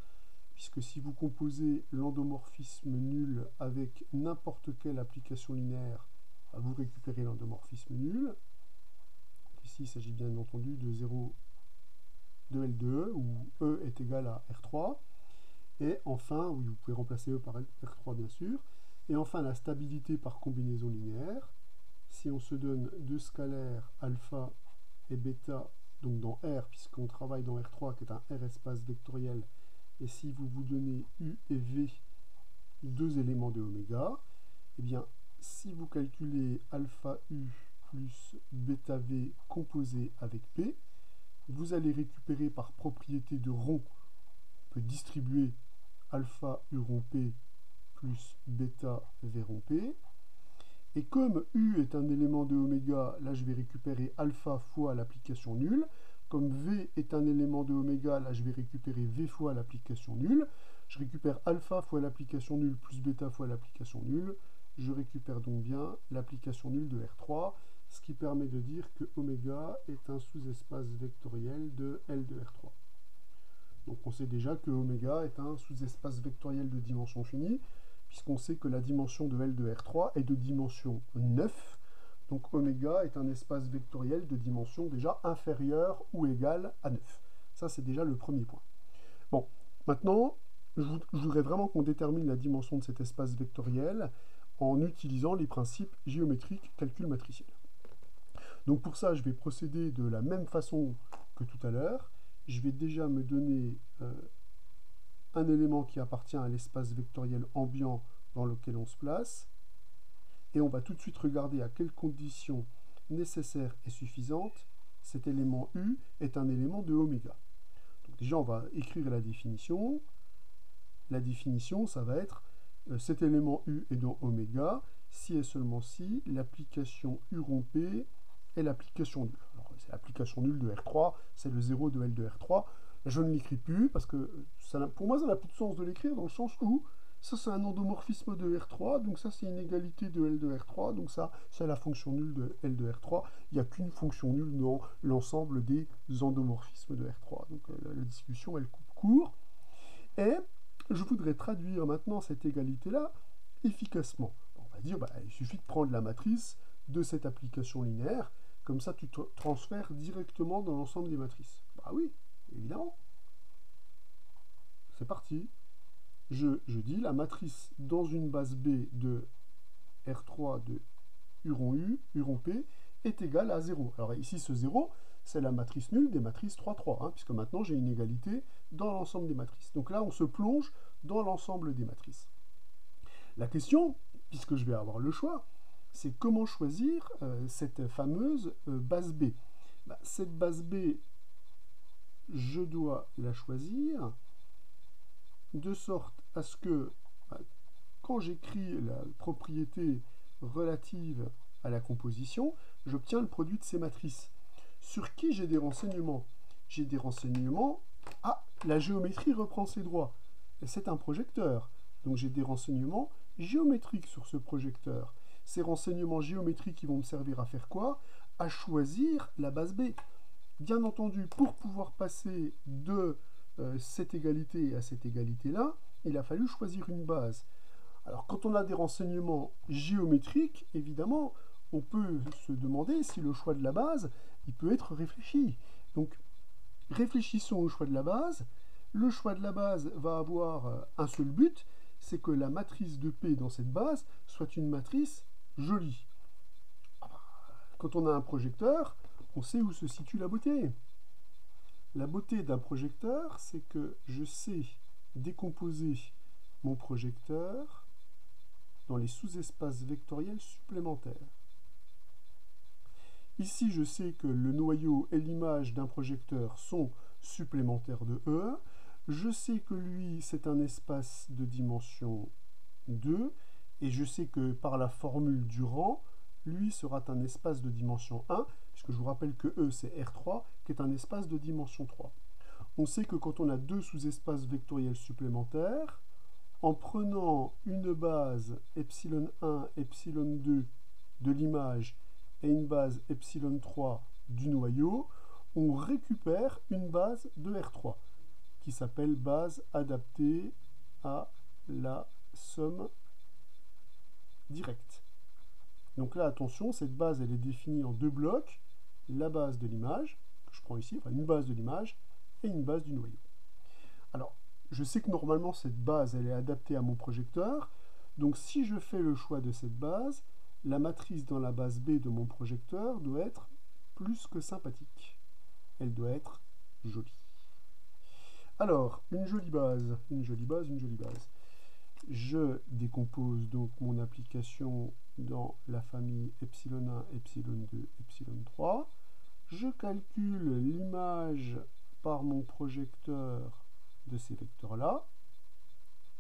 A: puisque si vous composez l'endomorphisme nul avec n'importe quelle application linéaire, vous récupérez l'endomorphisme nul. Donc ici, il s'agit bien entendu de 0 de L de E, où E est égal à R3. Et enfin, oui, vous pouvez remplacer E par R3 bien sûr. Et enfin, la stabilité par combinaison linéaire. Si on se donne deux scalaires alpha et bêta, donc dans R, puisqu'on travaille dans R3 qui est un R espace vectoriel, et si vous vous donnez U et V, deux éléments de oméga, eh bien, si vous calculez alpha U plus bêta V composé avec P, vous allez récupérer par propriété de rond, on peut distribuer alpha U rond P plus bêta V rond P. Et comme U est un élément de oméga, là je vais récupérer alpha fois l'application nulle. Comme V est un élément de oméga, là je vais récupérer V fois l'application nulle. Je récupère alpha fois l'application nulle plus bêta fois l'application nulle. Je récupère donc bien l'application nulle de R3, ce qui permet de dire que oméga est un sous-espace vectoriel de L de R3. Donc on sait déjà que oméga est un sous-espace vectoriel de dimension finie, puisqu'on sait que la dimension de L de R3 est de dimension 9. Donc oméga est un espace vectoriel de dimension déjà inférieure ou égale à 9. Ça, c'est déjà le premier point. Bon, maintenant, je voudrais vraiment qu'on détermine la dimension de cet espace vectoriel en utilisant les principes géométriques calcul matriciel. Donc pour ça, je vais procéder de la même façon que tout à l'heure. Je vais déjà me donner un élément qui appartient à l'espace vectoriel ambiant dans lequel on se place. Et on va tout de suite regarder à quelles conditions nécessaires et suffisantes cet élément U est un élément de oméga. Donc déjà, on va écrire la définition. La définition, ça va être cet élément U est dans oméga si et seulement si l'application U rond P est l'application nulle. Alors, c'est l'application nulle de R3, c'est le 0 de L de R3. Je ne l'écris plus parce que pour moi, ça n'a plus de sens de l'écrire dans le sens où ça, c'est un endomorphisme de R3, donc ça, c'est une égalité de L de R3, donc ça, c'est la fonction nulle de L de R3. Il n'y a qu'une fonction nulle dans l'ensemble des endomorphismes de R3. Donc la discussion, elle coupe court. Et je voudrais traduire maintenant cette égalité-là efficacement. On va dire, il suffit de prendre la matrice de cette application linéaire, comme ça, tu transfères directement dans l'ensemble des matrices. Bah oui, évidemment. C'est parti. Je dis la matrice dans une base B de R3 de U rond P, est égale à 0. Alors ici, ce 0, c'est la matrice nulle des matrices 3, 3, hein, puisque maintenant j'ai une égalité dans l'ensemble des matrices. Donc là, on se plonge dans l'ensemble des matrices. La question, puisque je vais avoir le choix, c'est comment choisir cette fameuse base B. Cette base B, je dois la choisir de sorte à ce que, quand j'écris la propriété relative à la composition, j'obtiens le produit de ces matrices. Sur qui j'ai des renseignements? J'ai des renseignements... Ah, la géométrie reprend ses droits. C'est un projecteur. Donc j'ai des renseignements géométriques sur ce projecteur. Ces renseignements géométriques qui vont me servir à faire quoi? À choisir la base B. Bien entendu, pour pouvoir passer de cette égalité à cette égalité-là, il a fallu choisir une base. Alors, quand on a des renseignements géométriques, évidemment, on peut se demander si le choix de la base, il peut être réfléchi. Donc, réfléchissons au choix de la base. Le choix de la base va avoir un seul but, c'est que la matrice de P dans cette base soit une matrice jolie. Quand on a un projecteur, on sait où se situe la beauté. La beauté d'un projecteur, c'est que je sais décomposer mon projecteur dans les sous-espaces vectoriels supplémentaires. Ici, je sais que le noyau et l'image d'un projecteur sont supplémentaire de E1. Je sais que lui, c'est un espace de dimension 2, et je sais que par la formule du rang, lui sera un espace de dimension 1, puisque je vous rappelle que E, c'est R3, qui est un espace de dimension 3. On sait que quand on a deux sous-espaces vectoriels supplémentaires, en prenant une base epsilon 1, epsilon 2 de l'image et une base epsilon 3 du noyau, on récupère une base de R3 qui s'appelle base adaptée à la somme directe. Donc là, attention, cette base, elle est définie en deux blocs, la base de l'image, que je prends ici, enfin une base de l'image, et une base du noyau. Alors, je sais que normalement, cette base, elle est adaptée à mon projecteur, donc si je fais le choix de cette base, la matrice dans la base B de mon projecteur doit être plus que sympathique. Elle doit être jolie. Alors, une jolie base, une jolie base, une jolie base. Je décompose donc mon application dans la famille epsilon 1, epsilon 2, epsilon 3. Je calcule l'image par mon projecteur de ces vecteurs-là.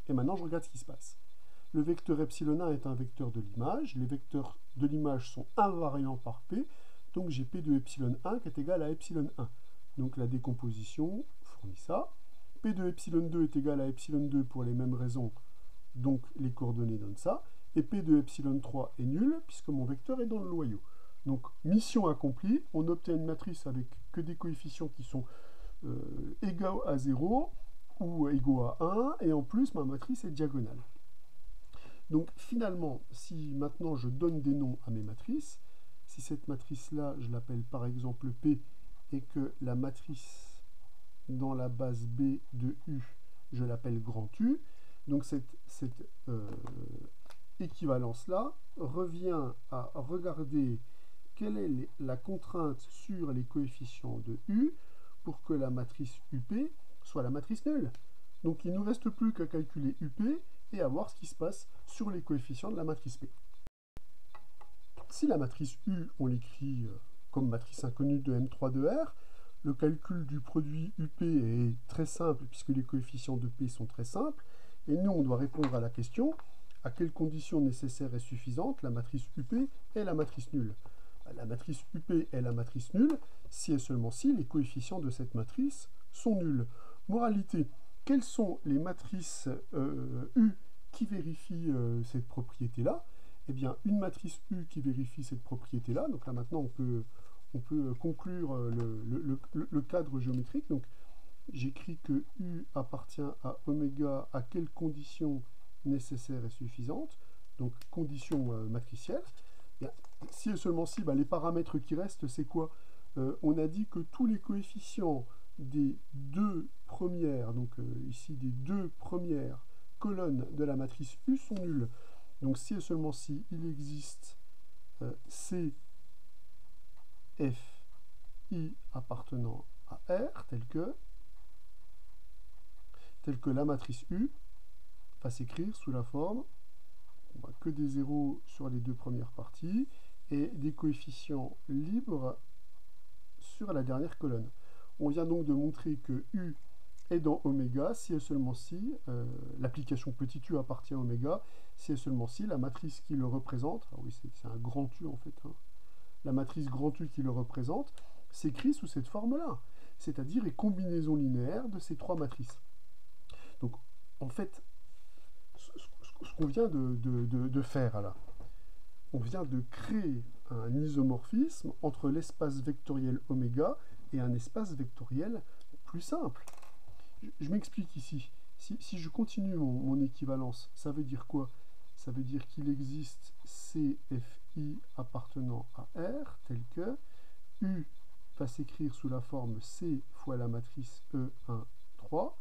A: Et maintenant, je regarde ce qui se passe. Le vecteur epsilon 1 est un vecteur de l'image. Les vecteurs de l'image sont invariants par P. Donc j'ai P de epsilon 1 qui est égal à epsilon 1. Donc la décomposition fournit ça. P de epsilon 2 est égal à epsilon 2 pour les mêmes raisons. Donc les coordonnées donnent ça. Et P de epsilon 3 est nul puisque mon vecteur est dans le noyau. Donc mission accomplie. On obtient une matrice avec que des coefficients qui sont égaux à 0 ou égaux à 1. Et en plus, ma matrice est diagonale. Donc finalement, si maintenant je donne des noms à mes matrices, si cette matrice-là, je l'appelle par exemple P, et que la matrice dans la base B de U, je l'appelle grand U, donc cette équivalence-là revient à regarder quelle est la contrainte sur les coefficients de U pour que la matrice UP soit la matrice nulle. Donc il ne nous reste plus qu'à calculer UP et à voir ce qui se passe sur les coefficients de la matrice P. Si la matrice U, on l'écrit comme matrice inconnue de M3 de R, le calcul du produit UP est très simple puisque les coefficients de P sont très simples. Et nous, on doit répondre à la question à quelles conditions nécessaires et suffisantes la matrice UP est la matrice nulle. La matrice UP est la matrice nulle si et seulement si les coefficients de cette matrice sont nuls. Moralité, quelles sont les matrices U qui vérifient cette propriété-là? Eh bien, une matrice U qui vérifie cette propriété-là, donc là maintenant on peut conclure le cadre géométrique. Donc j'écris que U appartient à oméga à quelles conditions nécessaires et suffisantes, donc conditions matricielles. Bien, si et seulement si, les paramètres qui restent, c'est quoi? On a dit que tous les coefficients des deux premières, donc ici des deux premières colonnes de la matrice U sont nuls. Donc si et seulement si il existe C, F, I appartenant à R, tel que la matrice U va s'écrire sous la forme que des zéros sur les deux premières parties et des coefficients libres sur la dernière colonne. On vient donc de montrer que U est dans oméga si et seulement si l'application petit u appartient à oméga, si et seulement si la matrice qui le représente, ah oui c'est un grand U en fait, hein, la matrice grand U qui le représente s'écrit sous cette forme-là, c'est-à-dire est combinaison linéaire de ces trois matrices. Donc en fait, ce qu'on vient de faire là, on vient de créer un isomorphisme entre l'espace vectoriel oméga et un espace vectoriel plus simple. Je m'explique ici. Si je continue mon équivalence, ça veut dire quoi? Ça veut dire qu'il existe CFI appartenant à R, tel que U va s'écrire sous la forme C fois la matrice E1, 3,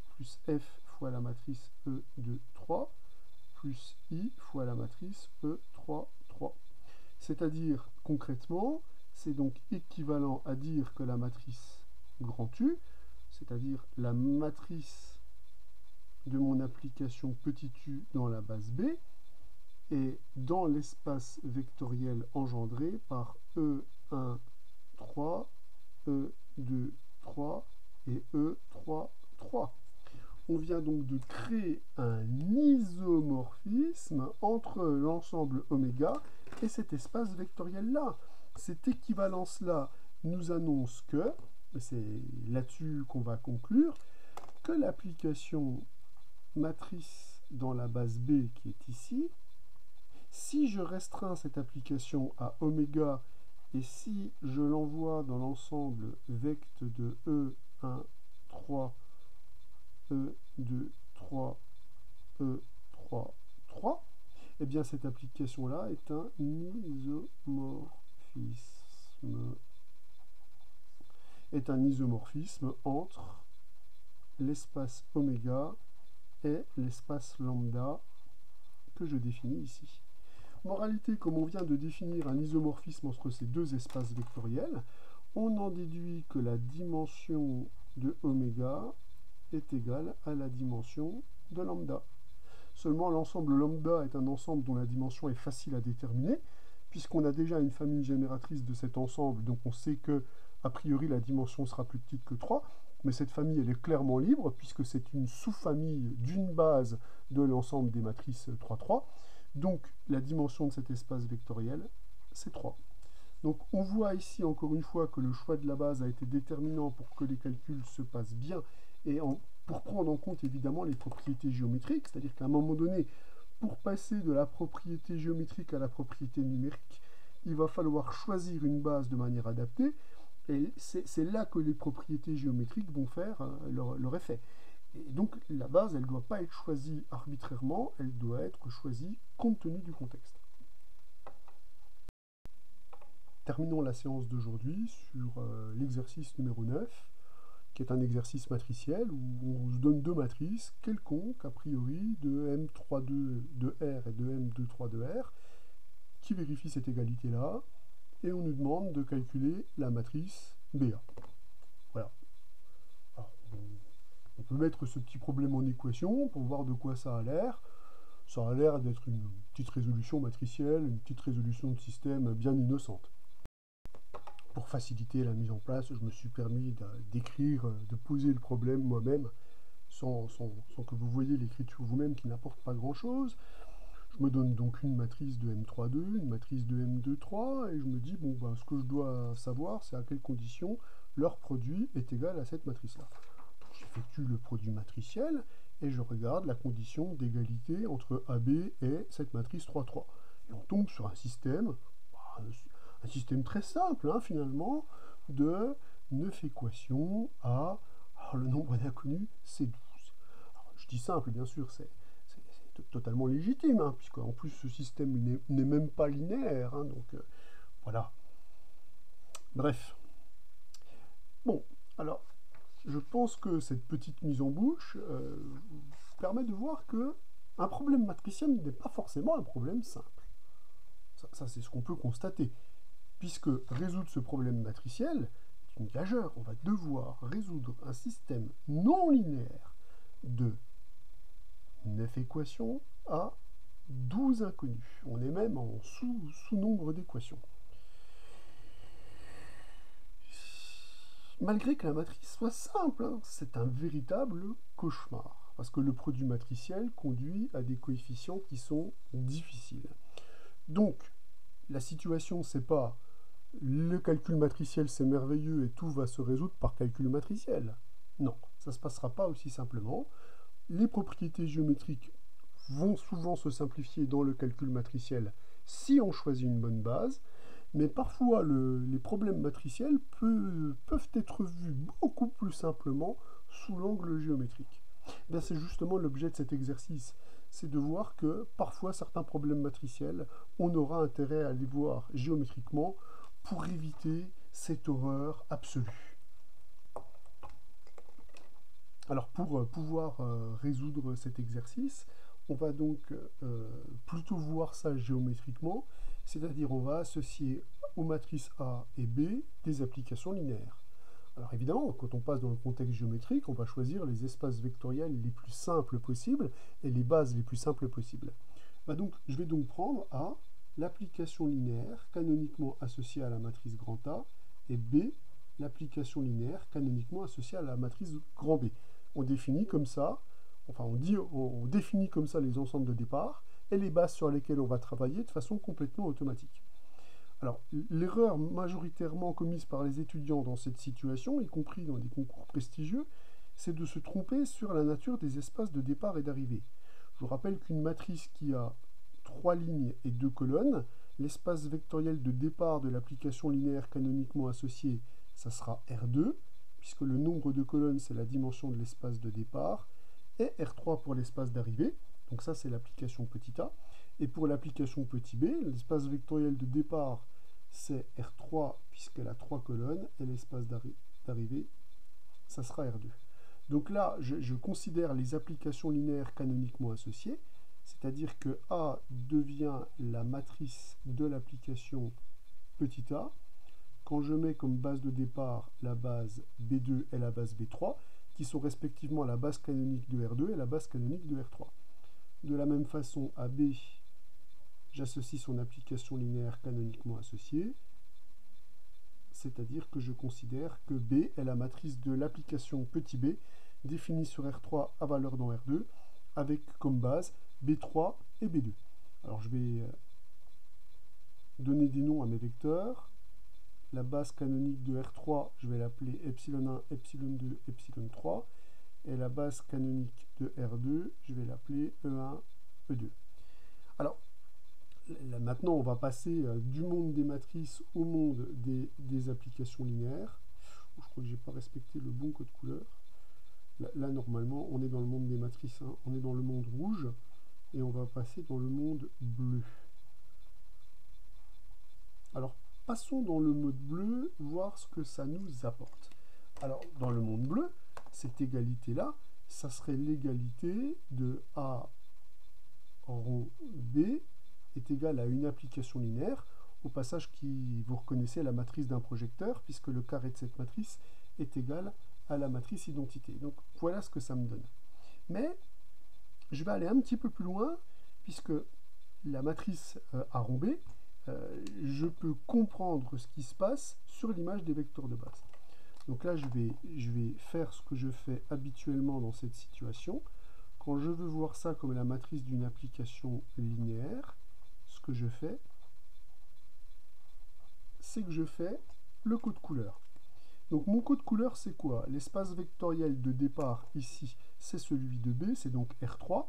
A: plus F fois la matrice E2, 3, plus I fois la matrice E3, 3. C'est-à-dire, concrètement, c'est donc équivalent à dire que la matrice grand U, c'est-à-dire la matrice de mon application petit u dans la base B, est dans l'espace vectoriel engendré par E1, 3, E2, 3 et donc de créer un isomorphisme entre l'ensemble oméga et cet espace vectoriel-là. Cette équivalence-là nous annonce que, c'est là-dessus qu'on va conclure, que l'application matrice dans la base B qui est ici, si je restreins cette application à oméga et si je l'envoie dans l'ensemble vect de E1, 3, E2, 3, E3, 3, eh bien cette application-là est un isomorphisme entre l'espace oméga et l'espace lambda que je définis ici. Moralité, comme on vient de définir un isomorphisme entre ces deux espaces vectoriels, on en déduit que la dimension de oméga est égale à la dimension de lambda. Seulement, l'ensemble lambda est un ensemble dont la dimension est facile à déterminer, puisqu'on a déjà une famille génératrice de cet ensemble, donc on sait que, a priori, la dimension sera plus petite que 3, mais cette famille, elle est clairement libre, puisque c'est une sous-famille d'une base de l'ensemble des matrices 3, 3. Donc, la dimension de cet espace vectoriel, c'est 3. Donc, on voit ici, encore une fois, que le choix de la base a été déterminant pour que les calculs se passent bien, et pour prendre en compte, évidemment, les propriétés géométriques, c'est-à-dire qu'à un moment donné, pour passer de la propriété géométrique à la propriété numérique, il va falloir choisir une base de manière adaptée, et c'est là que les propriétés géométriques vont faire leur effet. Et donc la base, elle ne doit pas être choisie arbitrairement, elle doit être choisie compte tenu du contexte. Terminons la séance d'aujourd'hui sur l'exercice numéro 9, qui est un exercice matriciel où on se donne deux matrices quelconques, a priori, de M32 de R et de M23 de R, qui vérifient cette égalité-là, et on nous demande de calculer la matrice BA. Voilà. Alors, on peut mettre ce petit problème en équation pour voir de quoi ça a l'air. Ça a l'air d'être une petite résolution matricielle, une petite résolution de système bien innocente. Pour faciliter la mise en place, je me suis permis d'écrire, de poser le problème moi-même, sans que vous voyez l'écriture vous-même qui n'apporte pas grand-chose. Je me donne donc une matrice de M3,2, une matrice de M2,3, et je me dis, bon, ben, ce que je dois savoir, c'est à quelles conditions leur produit est égal à cette matrice-là. J'effectue le produit matriciel, et je regarde la condition d'égalité entre AB et cette matrice 3,3. Et on tombe sur un système très simple, hein, finalement, de 9 équations à... Alors, le nombre d'inconnus, c'est 12. Alors, je dis simple, bien sûr, c'est totalement légitime, hein, puisque en plus ce système n'est même pas linéaire, hein, donc voilà. Bref. Bon, alors, je pense que cette petite mise en bouche permet de voir que un problème matriciel n'est pas forcément un problème simple. Ça c'est ce qu'on peut constater, puisque résoudre ce problème matriciel est une gageure. On va devoir résoudre un système non linéaire de 9 équations à 12 inconnus. On est même en sous-nombre d'équations. Malgré que la matrice soit simple, hein, c'est un véritable cauchemar, parce que le produit matriciel conduit à des coefficients qui sont difficiles. Donc, la situation, c'est pas le calcul matriciel, c'est merveilleux et tout va se résoudre par calcul matriciel. Non, ça ne se passera pas aussi simplement. Les propriétés géométriques vont souvent se simplifier dans le calcul matriciel si on choisit une bonne base, mais parfois les problèmes matriciels peuvent être vus beaucoup plus simplement sous l'angle géométrique. C'est justement l'objet de cet exercice, c'est de voir que parfois certains problèmes matriciels, on aura intérêt à les voir géométriquement pour éviter cette horreur absolue. Alors pour pouvoir résoudre cet exercice, on va donc plutôt voir ça géométriquement, c'est-à-dire on va associer aux matrices A et B des applications linéaires. Alors évidemment, quand on passe dans le contexte géométrique, on va choisir les espaces vectoriels les plus simples possibles et les bases les plus simples possibles. Donc, je vais donc prendre A, l'application linéaire canoniquement associée à la matrice grand A, et B, l'application linéaire canoniquement associée à la matrice grand B. On définit comme ça, enfin on définit comme ça les ensembles de départ et les bases sur lesquelles on va travailler de façon complètement automatique. Alors, l'erreur majoritairement commise par les étudiants dans cette situation, y compris dans des concours prestigieux, c'est de se tromper sur la nature des espaces de départ et d'arrivée. Je vous rappelle qu'une matrice qui a 3 lignes et 2 colonnes, l'espace vectoriel de départ de l'application linéaire canoniquement associée, ça sera R2, puisque le nombre de colonnes, c'est la dimension de l'espace de départ, et R3 pour l'espace d'arrivée, donc ça c'est l'application petit a, et pour l'application petit b, l'espace vectoriel de départ, c'est R3 puisqu'elle a 3 colonnes, et l'espace d'arrivée, ça sera R2. Donc là, je considère les applications linéaires canoniquement associées, c'est-à-dire que A devient la matrice de l'application petit a, quand je mets comme base de départ la base B2 et la base B3, qui sont respectivement la base canonique de R2 et la base canonique de R3. De la même façon, à B, j'associe son application linéaire canoniquement associée, c'est-à-dire que je considère que B est la matrice de l'application petit b définie sur R3 à valeur dans R2, avec comme base B3 et B2. Alors je vais donner des noms à mes vecteurs. La base canonique de R3, je vais l'appeler epsilon1, epsilon2, epsilon3. Et la base canonique de R2, je vais l'appeler E1, E2. Alors, là, maintenant, on va passer du monde des matrices au monde des applications linéaires. Je crois que je n'ai pas respecté le bon code couleur. Là, normalement, on est dans le monde des matrices, hein. On est dans le monde rouge, et on va passer dans le monde bleu. Alors, passons dans le mode bleu, voir ce que ça nous apporte. Alors, dans le monde bleu, cette égalité-là, ça serait l'égalité de A rho B est égal à une application linéaire, au passage qui, vous reconnaissez la matrice d'un projecteur, puisque le carré de cette matrice est égal à la matrice identité. Donc voilà ce que ça me donne. Mais je vais aller un petit peu plus loin, puisque la matrice A rond B, je peux comprendre ce qui se passe sur l'image des vecteurs de base. Donc là, je vais faire ce que je fais habituellement dans cette situation. Quand je veux voir ça comme la matrice d'une application linéaire, ce que je fais, c'est que je fais le code couleur. Donc mon code couleur, c'est quoi? L'espace vectoriel de départ ici, c'est celui de B, c'est donc R3.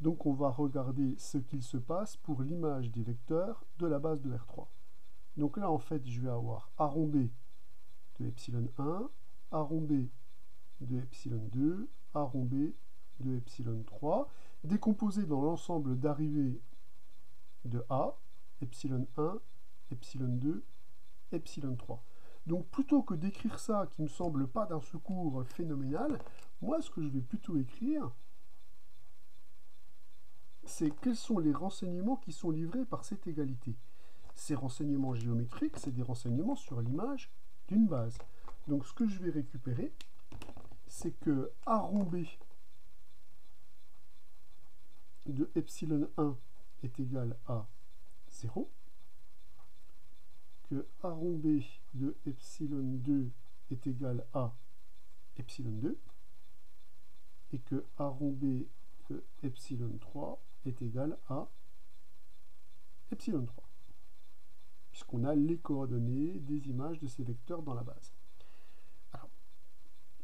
A: Donc on va regarder ce qu'il se passe pour l'image des vecteurs de la base de R3. Donc là, en fait, je vais avoir A rond B de epsilon 1, A rond B de epsilon 2, A rond B de epsilon 3, décomposé dans l'ensemble d'arrivées de A, epsilon 1, epsilon 2, epsilon 3. Donc plutôt que d'écrire ça, qui ne me semble pas d'un secours phénoménal, moi ce que je vais plutôt écrire, c'est quels sont les renseignements qui sont livrés par cette égalité. Ces renseignements géométriques, c'est des renseignements sur l'image d'une base. Donc ce que je vais récupérer, c'est que A rond B de epsilon 1 est égal à 0, que A rond B de epsilon 2 est égal à epsilon 2, et que A rond B de epsilon 3 est égal à epsilon 3, puisqu'on a les coordonnées des images de ces vecteurs dans la base. Alors,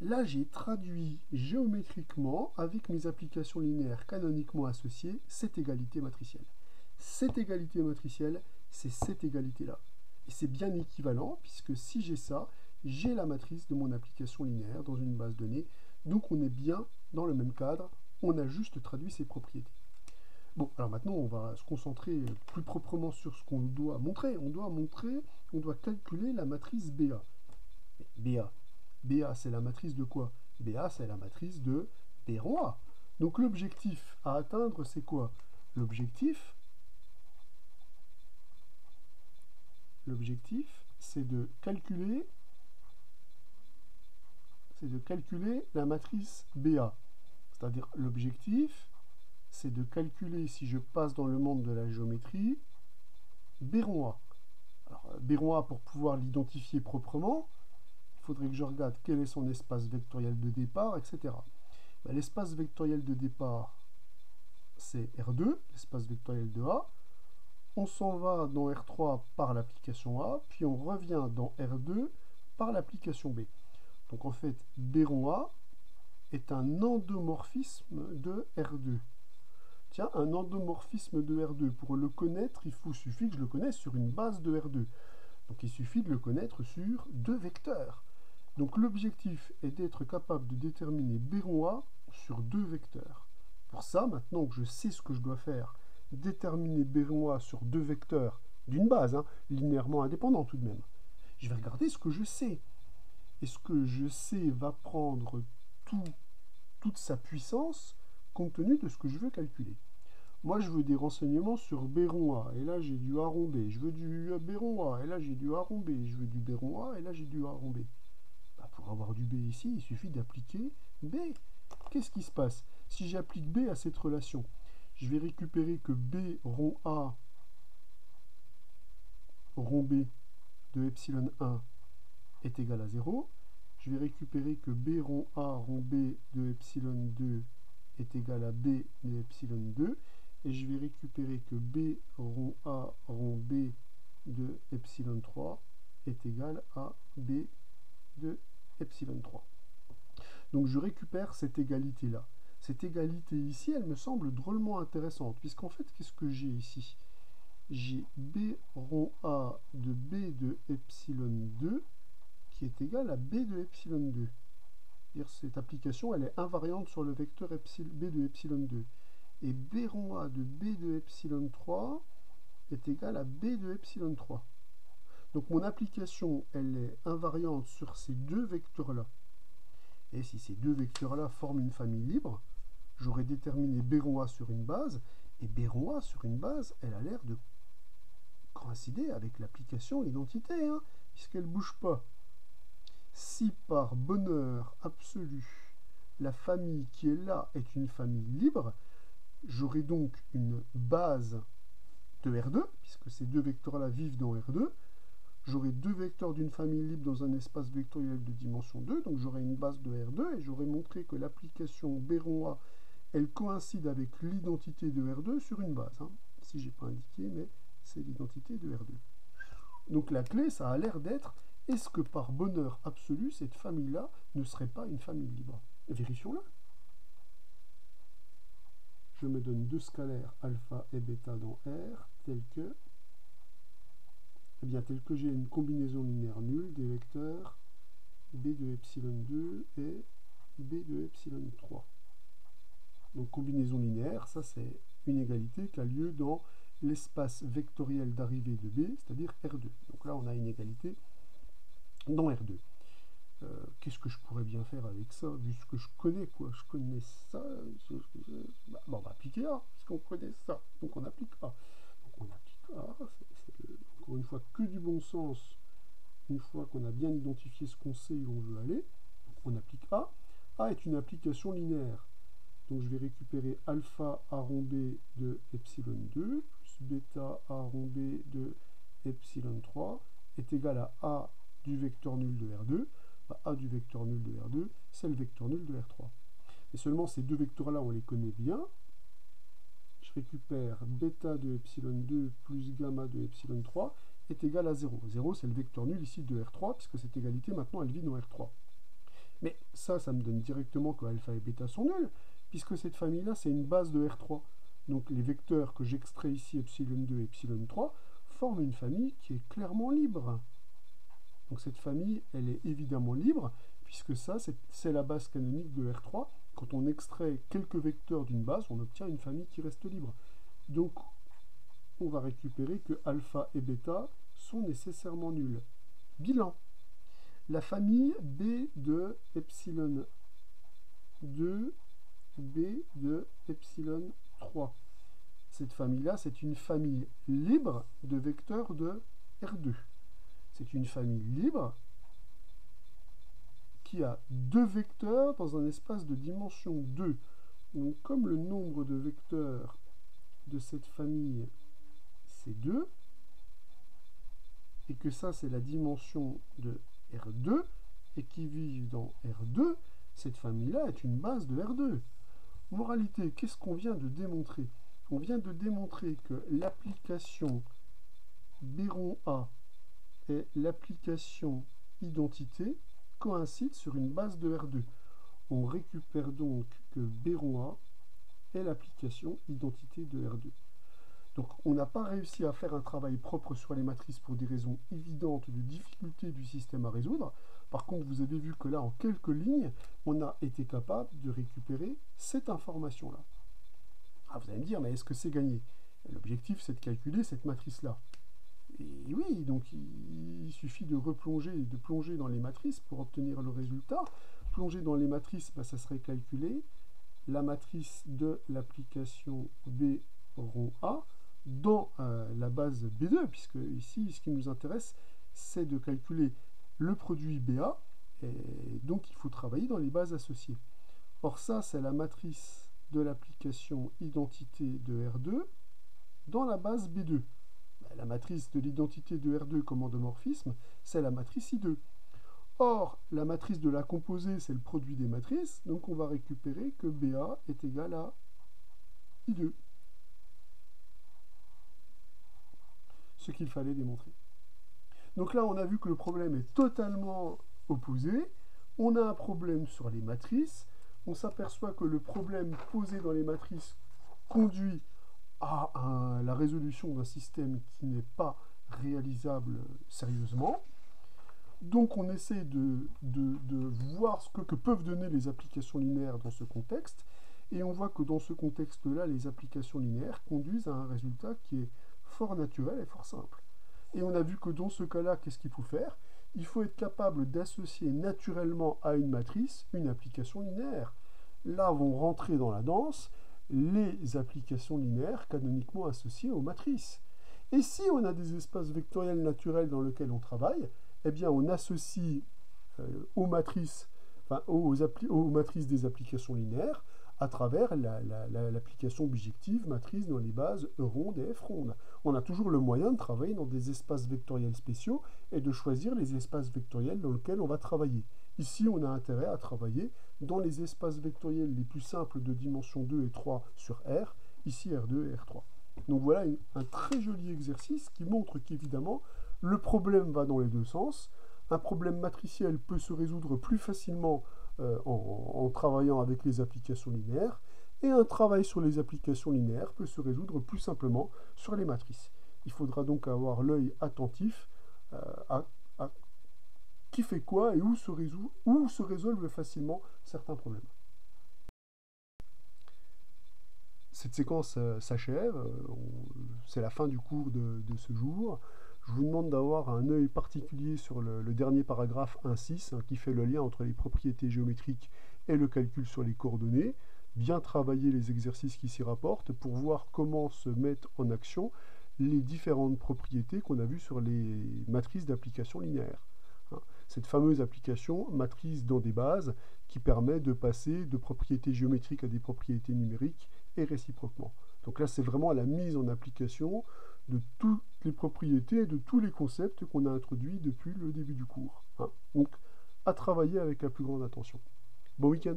A: là, j'ai traduit géométriquement, avec mes applications linéaires canoniquement associées, cette égalité matricielle. Cette égalité matricielle, c'est cette égalité-là. Et c'est bien équivalent, puisque si j'ai ça, j'ai la matrice de mon application linéaire dans une base de données. Donc on est bien dans le même cadre, on a juste traduit ses propriétés. Bon, alors maintenant, on va se concentrer plus proprement sur ce qu'on doit montrer. On doit calculer la matrice BA. BA, c'est la matrice de quoi? BA, c'est la matrice de B rond A. Donc l'objectif à atteindre, c'est quoi? L'objectif, c'est de calculer la matrice BA. C'est-à-dire l'objectif, c'est de calculer, si je passe dans le monde de la géométrie, B rond A. Alors, B rond A, pour pouvoir l'identifier proprement, il faudrait que je regarde quel est son espace vectoriel de départ, etc. L'espace vectoriel de départ, c'est R2, l'espace vectoriel de A. On s'en va dans R3 par l'application A, puis on revient dans R2 par l'application B. Donc en fait, B rond A est un endomorphisme de R2. Tiens, un endomorphisme de R2, pour le connaître, suffit que je le connaisse sur une base de R2. Donc il suffit de le connaître sur deux vecteurs. Donc l'objectif est d'être capable de déterminer B rond A sur deux vecteurs. Pour ça, maintenant que je sais ce que je dois faire, déterminer B rond A sur deux vecteurs d'une base, linéairement indépendant tout de même, je vais regarder ce que je sais. Et ce que je sais va prendre toute sa puissance compte tenu de ce que je veux calculer. Moi, je veux des renseignements sur B rond A, et là j'ai du A rond B. Je veux du B rond A, et là j'ai du A rond B. Je veux du B rond A, et là j'ai du A rond B. Pour avoir du B ici, il suffit d'appliquer B. Qu'est-ce qui se passe? Si j'applique B à cette relation, je vais récupérer que B rond A rond B de epsilon 1 est égal à 0. Je vais récupérer que B rond A rond B de epsilon 2 est égal à B de epsilon 2. Et je vais récupérer que B rond A rond B de epsilon 3 est égal à B de epsilon 3. Donc je récupère cette égalité-là. Cette égalité ici, elle me semble drôlement intéressante, puisqu'en fait, qu'est-ce que j'ai ici? J'ai B rond A de B de epsilon 2 qui est égal à B de epsilon 2. C'est-à-dire cette application, elle est invariante sur le vecteur B de epsilon 2. Et B rond A de B de epsilon 3 est égal à B de epsilon 3. Donc mon application, elle est invariante sur ces deux vecteurs-là. Et si ces deux vecteurs-là forment une famille libre, j'aurais déterminé B rond A sur une base, et B rond A sur une base, elle a l'air de coïncider avec l'application, l'identité, puisqu'elle ne bouge pas. Si par bonheur absolu, la famille qui est là est une famille libre, j'aurai donc une base de R2, puisque ces deux vecteurs-là vivent dans R2. J'aurai deux vecteurs d'une famille libre dans un espace vectoriel de dimension 2, donc j'aurai une base de R2, et j'aurai montré que l'application B rond A, elle coïncide avec l'identité de R2 sur une base. Ici, je n'ai pas indiqué, mais c'est l'identité de R2. Donc la clé, ça a l'air d'être, est-ce que par bonheur absolu, cette famille-là ne serait pas une famille libre? Vérifions-le. Je me donne deux scalaires alpha et bêta dans R, tel que j'ai une combinaison linéaire nulle des vecteurs B de epsilon 2 et B de epsilon 3. Donc combinaison linéaire, ça c'est une égalité qui a lieu dans l'espace vectoriel d'arrivée de B, c'est-à-dire R2. Donc là on a une égalité dans R2. Qu'est-ce que je pourrais bien faire avec ça, vu ce que je connais, quoi? Je connais ça, on va appliquer A, puisqu'on connaît ça, donc on applique A. Donc on applique A, encore une fois que du bon sens, une fois qu'on a bien identifié ce qu'on sait et où on veut aller, donc on applique A. A est une application linéaire, donc je vais récupérer alpha A rond B de epsilon 2 plus bêta A rond B de epsilon 3 est égal à A du vecteur nul de R2. A du vecteur nul de R2, c'est le vecteur nul de R3. Et seulement ces deux vecteurs-là, on les connaît bien. Je récupère bêta de epsilon 2 plus gamma de epsilon 3 est égal à 0. 0, c'est le vecteur nul ici de R3, puisque cette égalité, maintenant, elle vit dans R3. Mais ça me donne directement que alpha et bêta sont nuls, puisque cette famille-là, c'est une base de R3. Donc les vecteurs que j'extrais ici, epsilon 2 et epsilon 3, forment une famille qui est clairement libre. Donc cette famille, elle est évidemment libre, puisque ça, c'est la base canonique de R3. Quand on extrait quelques vecteurs d'une base, on obtient une famille qui reste libre. Donc, on va récupérer que alpha et bêta sont nécessairement nuls. Bilan. La famille B de epsilon 2, B de epsilon 3. Cette famille-là, c'est une famille libre de vecteurs de R2. C'est une famille libre qui a deux vecteurs dans un espace de dimension 2. Donc comme le nombre de vecteurs de cette famille, c'est 2, et que ça c'est la dimension de R2, et qui vivent dans R2, Cette famille-là est une base de R2. Moralité, qu'est-ce qu'on vient de démontrer? On vient de démontrer que l'application Béron A et l'application identité coïncident sur une base de R2. On récupère donc que Béron A est l'application identité de R2. Donc on n'a pas réussi à faire un travail propre sur les matrices pour des raisons évidentes de difficulté du système à résoudre. Par contre, vous avez vu que là, en quelques lignes, on a été capable de récupérer cette information-là. Ah, vous allez me dire, mais est-ce que c'est gagné? L'objectif, c'est de calculer cette matrice-là. Et oui, donc il suffit de replonger, de plonger dans les matrices pour obtenir le résultat. Plonger dans les matrices, ça serait calculer la matrice de l'application B rond A dans la base B2, puisque ici, ce qui nous intéresse, c'est de calculer le produit BA, et donc il faut travailler dans les bases associées. Or ça, c'est la matrice de l'application identité de R2 dans la base B2. La matrice de l'identité de R2 comme endomorphisme, c'est la matrice I2. Or, la matrice de la composée, c'est le produit des matrices, donc on va récupérer que BA est égal à I2. Ce qu'il fallait démontrer. Donc là, on a vu que le problème est totalement opposé. On a un problème sur les matrices. On s'aperçoit que le problème posé dans les matrices conduit à la résolution d'un système qui n'est pas réalisable sérieusement. Donc on essaie de voir ce que peuvent donner les applications linéaires dans ce contexte. Et on voit que dans ce contexte-là, les applications linéaires conduisent à un résultat qui est fort naturel et fort simple. Et on a vu que dans ce cas-là, qu'est-ce qu'il faut faire? Il faut être capable d'associer naturellement à une matrice une application linéaire. Là vont rentrer dans la danse les applications linéaires canoniquement associées aux matrices. Et si on a des espaces vectoriels naturels dans lesquels on travaille, eh bien on associe aux matrices, aux matrices des applications linéaires à travers l'application bijective matrice dans les bases E ronde et F ronde. On a toujours le moyen de travailler dans des espaces vectoriels spéciaux et de choisir les espaces vectoriels dans lesquels on va travailler. Ici, on a intérêt à travailler dans les espaces vectoriels les plus simples de dimension 2 et 3 sur R, ici R2 et R3. Donc voilà un très joli exercice qui montre qu'évidemment, le problème va dans les deux sens. Un problème matriciel peut se résoudre plus facilement en travaillant avec les applications linéaires, et un travail sur les applications linéaires peut se résoudre plus simplement sur les matrices. Il faudra donc avoir l'œil attentif à qui fait quoi et où se résolvent facilement certains problèmes. Cette séquence s'achève, c'est la fin du cours de ce jour. Je vous demande d'avoir un œil particulier sur le dernier paragraphe 1.6 qui fait le lien entre les propriétés géométriques et le calcul sur les coordonnées. Bien travailler les exercices qui s'y rapportent pour voir comment se mettent en action les différentes propriétés qu'on a vues sur les matrices d'application linéaire. Cette fameuse application matrice dans des bases qui permet de passer de propriétés géométriques à des propriétés numériques et réciproquement. Donc là, c'est vraiment la mise en application de toutes les propriétés et de tous les concepts qu'on a introduits depuis le début du cours. Donc, à travailler avec la plus grande attention. Bon week-end!